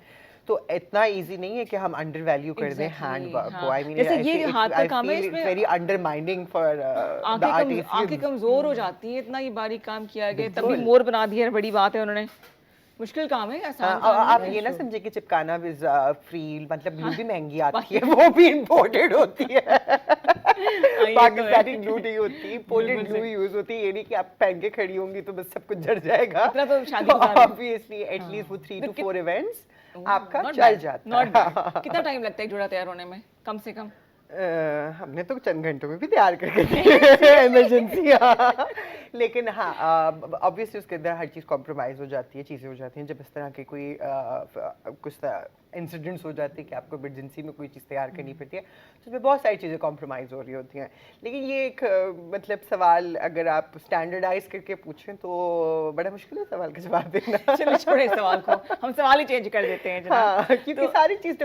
तो इतना इजी नहीं है कि हम अंडर वैल्यू कर दें हैंड वर्क को। आई मीन जैसे ये हाथ का काम है, इसमें very undermining for the artist. आंखें कमजोर हो जाती हैं, इतना ये बारीक काम किया गया, तभी मोर बना दिया है, बड़ी बात है उन्होंने। मुश्किल काम है, आसान काम आप नहीं ये ना समझे कि चिपकाना इज फ्री, मतलब ग्लू भी महंगी आती है, वो भी इंपोर्टेड होती है। पाकिस्तानी ग्लू नहीं होती, इंपोर्टेड ग्लू यूज होती है। ये नहीं कि आप पहन के खड़ी होंगी तो बस सब कुछ झड़ जाएगा। इतना तो शादी गुजार है। ऑब्वियसली एटलीस्ट वो 3 to 4 इवेंट्स आपका Not चल bad, जाता not है। bad। कितना टाइम लगता है एक जोड़ा तैयार होने में, कम से कम? हमने तो चंद घंटों में भी तैयार करके दिए इमरजेंसी। लेकिन हाँ, ऑब्वियसली उसके अंदर हर चीज़ कॉम्प्रोमाइज़ हो जाती है, चीज़ें हो जाती हैं जब इस तरह के कोई कुछ इंसिडेंट्स हो जाते हैं कि आपको इमरजेंसी में कोई चीज़ तैयार करनी पड़ती है, तो उसमें बहुत सारी चीज़ें कॉम्प्रोमाइज़ हो रही होती हैं। लेकिन ये एक मतलब सवाल अगर आप स्टैंडर्डाइज करके पूछें तो बड़ा मुश्किल है सवाल का जवाब देना। चलो छोड़े इस सवाल को, हम सवाल ही चेंज कर देते हैं जनाब। हाँ, क्योंकि सारी चीज़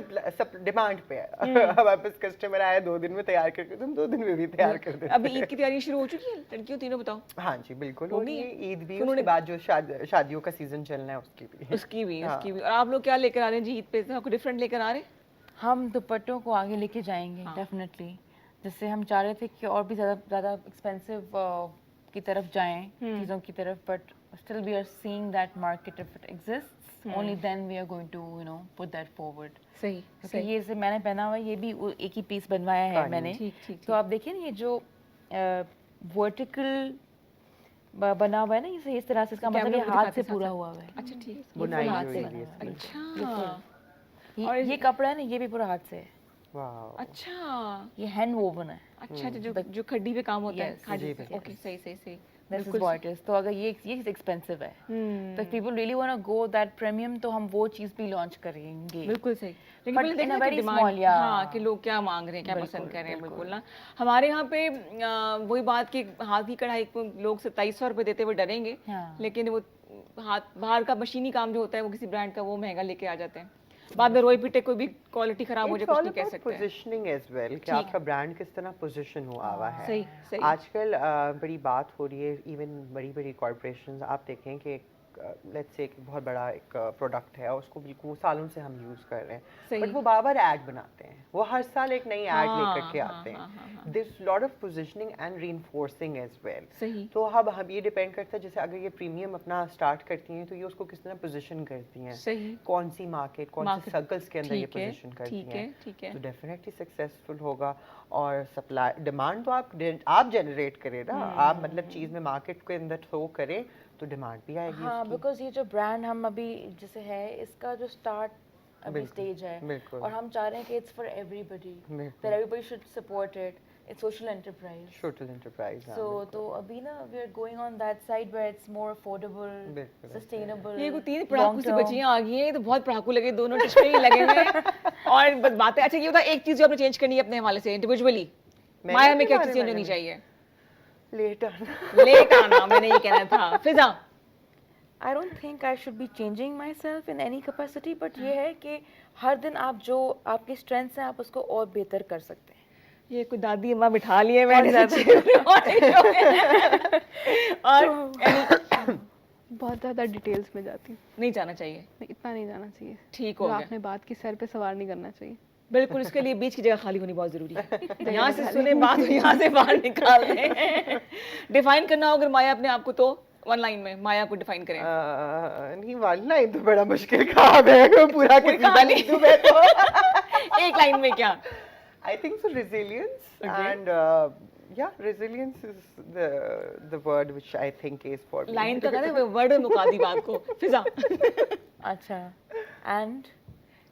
डिमांड पे है। हमारे पास कस्टमर आया 2 दिन में तैयार करके, तुम 2 दिन में भी तैयार कर देते हैं। अभी ईद की तैयारी शुरू हो चुकी है लड़कियों तीनों, बताओ। हाँ जी बिल्कुल, हो और गई ये है? ईद भी, तो उसके बाद जो शादियों का सीजन चलना है उसकी भी। उसकी भी हाँ। उसकी भी। और आप लोग क्या लेकर आ रहे हैं जी ईद पे, कुछ डिफरेंट लेकर आ रहे हैं? हम दुपट्टों को आगे लेके जाएंगे डेफिनेटली, जिससे हम चाह रहे थे कि और भी ज़्यादा एक्सपेंसिव की तरफ जाएं चीज़ों की तरफ, but still we are seeing that market if it exists only then we are going to put that forward. सही क्योंकि ये से मैंने पहना हुआ है, ये भी एक ही पीस बनवाया है मैंने। ठीक। तो आप देखिए ना, ये जो वर्टिकल बना हुआ है ना, इसे इस तरह से, इसका मतलब ये हाथ से पूरा हुआ हुआ है। अच्छा ठीक। बुनाई हाथ हुई से है बना हुआ है। अच्छा और ये कपड़ा है ना, ये भी पूरा हाथ से है, वाह। अच्छा ये हैंड वोवन है। अच्छा, जो खड्डी पे काम होता है Yes, खादी जी, पे। बिल्कुल। ओके सही। This is what is. तो अगर ये एक्सपेंसिव है तो people really want to go that premium, तो हम वो चीज भी लॉन्च करेंगे। बिल्कुल सही। लेकिन But पहले in देखना a कि very डिमांड, small, yeah. हाँ, कि लोग क्या मांग रहे हैं, क्या पसंद कर रहे हैं, बिल्कुल ना। हमारे यहाँ पे वही बात कि हाथ की कढ़ाई को लोग 2700 रुपये देते हुए डरेंगे, हाँ। लेकिन वो हाथ बाहर का मशीनी काम जो होता है वो किसी ब्रांड का वो महंगा लेके आ जाते हैं, बाद में रोई पिटे कोई भी क्वालिटी खराब हो जाए, कुछ नहीं कह सकते हैं। पोजीशनिंग एज वेल कि आपका ब्रांड किस तरह पोजीशन हुआ हुआ है। सही। आजकल बड़ी बात हो रही है, इवन बड़ी कॉर्पोरेशंस आप देखें कि लेट्स से एक बहुत बड़ा एक प्रोडक्ट है, उसको बिल्कुल सालों से हम यूज़ कर रहे हैं, बट वो बार ऐड बनाते हैं, वो हर साल एक नई ऐड लेकर के आते हैं। This lot of positioning and reinforcing as well. सही। तो अब हम ये डिपेंड करता है, जैसे अगर ये प्रीमियम अपना स्टार्ट करती हैं तो ये उसको किस तरह पोजीशन करती हैं, सही। कौन सी मार्केट, कौन से सर्कल्स के अंदर ये पोजीशन करती हैं, ठीक है। तो डेफिनेटली सक्सेसफुल होगा। और सप्लाई डिमांड तो आप जनरेट करें ना, आप मतलब चीज़ में मार्केट के अंदर थ्रो करें तो डिमांड भी आएगी। हाँ, बिकॉज ये जो ब्रांड हम अभी जैसे है, इसका जो स्टार्ट अभी बिल्कुल, स्टेज है, बिल्कुल। और हम चाह रहे हैं कि it's for everybody, that everybody should support it, it's social enterprise. Social enterprise. So तो अभी ना we are going on that side where it's more affordable, sustainable. ये को 3 पढ़ाकू से बच्चियां आ गई हैं, तो बहुत पढ़ाकू लगे, दोनों टिश में ही लगे हुए हैं। और बस बातें, अच्छा ये होता है, एक चीज जो आपने चेंज करनी है अपने हवाले से इंडिविजुअली, माया में क्या चीज चेंज होनी चाहिए? लेट आना मैंने ये कहना था। फिजा, I don't think I should be changing myself in any capacity, but ये है कि हर दिन आप जो आपकी strengths हैं आप उसको और बेहतर कर सकते हैं। ये कोई दादी अम्मा बिठा लिए मैंने और बहुत ज़्यादा डिटेल्स में जाती हूँ। नहीं जाना चाहिए, नहीं, इतना नहीं जाना चाहिए। ठीक हो जो गया। आपने बात की, सर पे सवार नहीं करना चाहिए। बिल्कुल, इसके लिए बीच की जगह खाली होनी बहुत जरूरी है। यहाँ से सुने बात, यहाँ से बाहर निकाल दें। डिफाइन करना हो अगर माया अपने आप को, तो 1 लाइन में माया को डिफाइन करें। नहीं, 1 लाइन तो बड़ा मुश्किल काम है, पूरा कहानी लिख दूं मैं तो। 1 लाइन में क्या? I think so, resilience. And yeah, resilience is the word which I think is for me. Line का कहते हैं, वर्ड में मुका दी बात को। फिजा, अच्छा, एंड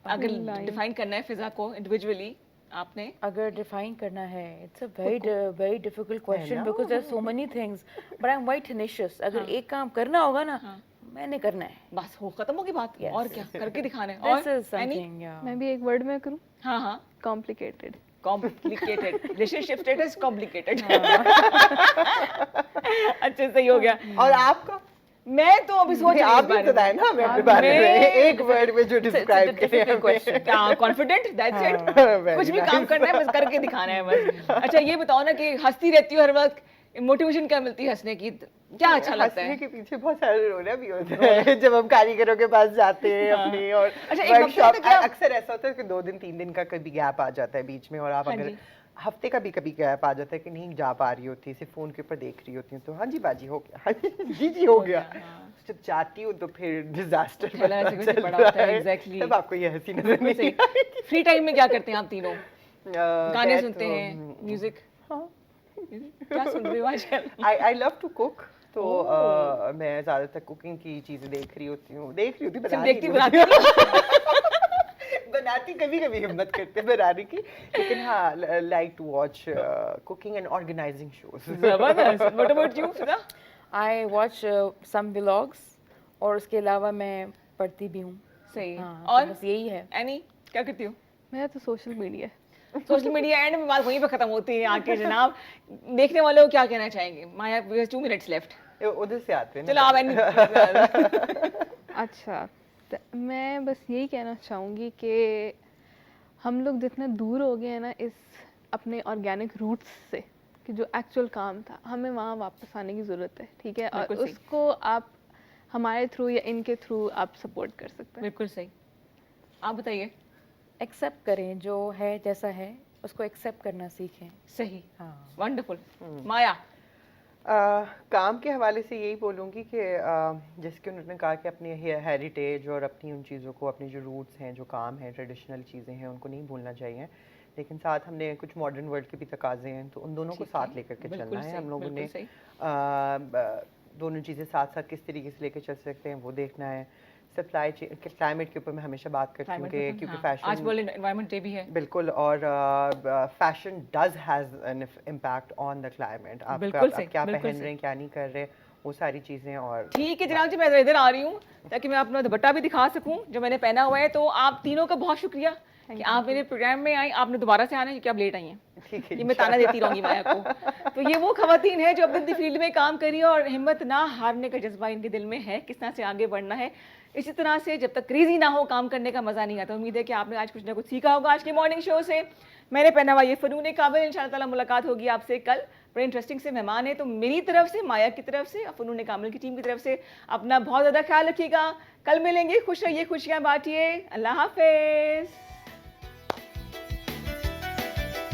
अगर डिफाइन करना है फिजा को इंडिविजुअली, आपने अगर डिफाइन करना है, it's a very difficult question because there are so many things, but I am very tenacious. अगर एक काम करना होगा ना, मैंने करना है, बस हो खत्म होगी बात। और क्या करके दिखाना है? दिस और इज समथिंग। मैं भी एक वर्ड में करूँ? हाँ, complicated. Complicated relationship status complicated. अच्छे, सही हो गया। और आपका? मैं तो अभी सोच रही हूँ आप भी बताएं ना, मैं अपने बारे में एक वर्ड में जो डिस्क्राइब करें। Confident, that's it. कुछ भी काम करना है बस करके दिखाना है बस। अच्छा ये बताओ ना कि हंसती रहती हो हर वक्त, मोटिवेशन क्या मिलती है हंसने की, क्या अच्छा लगता है? हंसने के पीछे बहुत सारे रोना भी होता है जब हम कारीगरों के पास जाते हैं अपनी, और वर्कशॉप अक्सर ऐसा होता है कि 2 दिन 3 दिन का कभी गैप आ जाता है बीच में, और आप अगर हफ्ते का भी कभी गैप आ जाता है कि नहीं जा पा रही होती, सिर्फ फोन के ऊपर देख रही होती हूँ, तो हाँ जी बाजी हो गया, जी हो गया। जब जाती हूँ तो फिर डिजास्टर तब आपको ये हंसी नजर नहीं आएगी। फ्री टाइम में क्या करते हैं आप तीनों? गाने सुनते हैं, म्यूजिक? क्या सुन रहे हो आजकल? आई लव टू कुक, तो मैं ज्यादातर कुकिंग की चीजें देख रही होती बनाती कभी कभी हिम्मत करते हैं बनाने की, लेकिन हाँ like to watch cooking and organizing shows. जबरदस्त। What about you Fiza? I watch some vlogs, और उसके अलावा मैं पढ़ती भी हूँ। सही है। हाँ, और तो बस यही है। एनी क्या करती हो? मेरा तो social media social media and में बात वहीं पे खत्म होती है आके जनाब। देखने वालों को क्या कहना चाहेंगे? माया, वी हैव 2 मिनट्स लेफ्ट। उधर से आते हैं ना। चलो आप एनी अच्छा, तो मैं बस यही कहना चाहूँगी कि हम लोग जितने दूर हो गए हैं ना इस अपने ऑर्गेनिक रूट्स से, कि जो एक्चुअल काम था, हमें वहाँ वापस आने की ज़रूरत है, ठीक है? और बिल्कुल सही। उसको आप हमारे थ्रू या इनके थ्रू आप सपोर्ट कर सकते हैं। बिल्कुल सही। आप बताइए। एक्सेप्ट करें जो है जैसा है, उसको एक्सेप्ट करना सीखें। सही, हाँ। वंडरफुल। माया। काम के हवाले से यही बोलूँगी कि जैसे कि उन्होंने कहा कि अपनी हेरिटेज और अपनी उन चीज़ों को, अपनी जो रूट्स हैं, जो काम हैं, ट्रेडिशनल चीज़ें हैं, उनको नहीं भूलना चाहिए। लेकिन साथ हमने कुछ मॉडर्न वर्ल्ड के भी तकाजे हैं, तो उन दोनों को साथ लेकर के चलना है। हम लोगों ने दोनों चीज़ें साथ साथ किस तरीके से लेकर चल सकते हैं वो देखना है। सप्लाई चेन, क्लाइमेट के ऊपर मैं हमेशा बात करती हूँ कि क्योंकि फैशन, आज वर्ल्ड एनवायरनमेंट डे भी है। बिल्कुल, और fashion does has an impact on the climate. आप क्या पहन रहे हैं, क्या नहीं कर रहे, वो सारी चीज़ें। और ठीक है जनाब जी, मैं इधर आ रही हूँ ताकि मैं अपना दुपट्टा भी दिखा सकूँ जो मैंने पहना हुआ है। तो आप तीनों का बहुत शुक्रिया कि आप मेरे प्रोग्राम में आई। आपने दोबारा से आना है क्योंकि आप लेट आई हैं। ठीक है, ये मैं ताना देती रहूँगी माया को। तो ये वो खवातीन है जो अपनी फील्ड में काम करी है और हिम्मत ना हारने का जज्बा इनके दिल में है, किस तरह से आगे बढ़ना है। इसी तरह से जब तक क्रेजी ना हो काम करने का मज़ा नहीं आता। उम्मीद है कि आपने आज कुछ ना कुछ सीखा होगा आज के मॉर्निंग शो से। मैंने पहना हुआ ये फ़नून काबिल। इंशाअल्लाह ताला मुलाकात होगी आपसे कल। बड़े इंटरेस्टिंग से मेहमान है, तो मेरी तरफ से, माया की तरफ से, फ़नून काबिल की टीम की तरफ से अपना बहुत ज़्यादा ख्याल रखिएगा। कल मिलेंगे, खुश रहिए, खुशियाँ बांटिए। अल्लाह हाफिज़।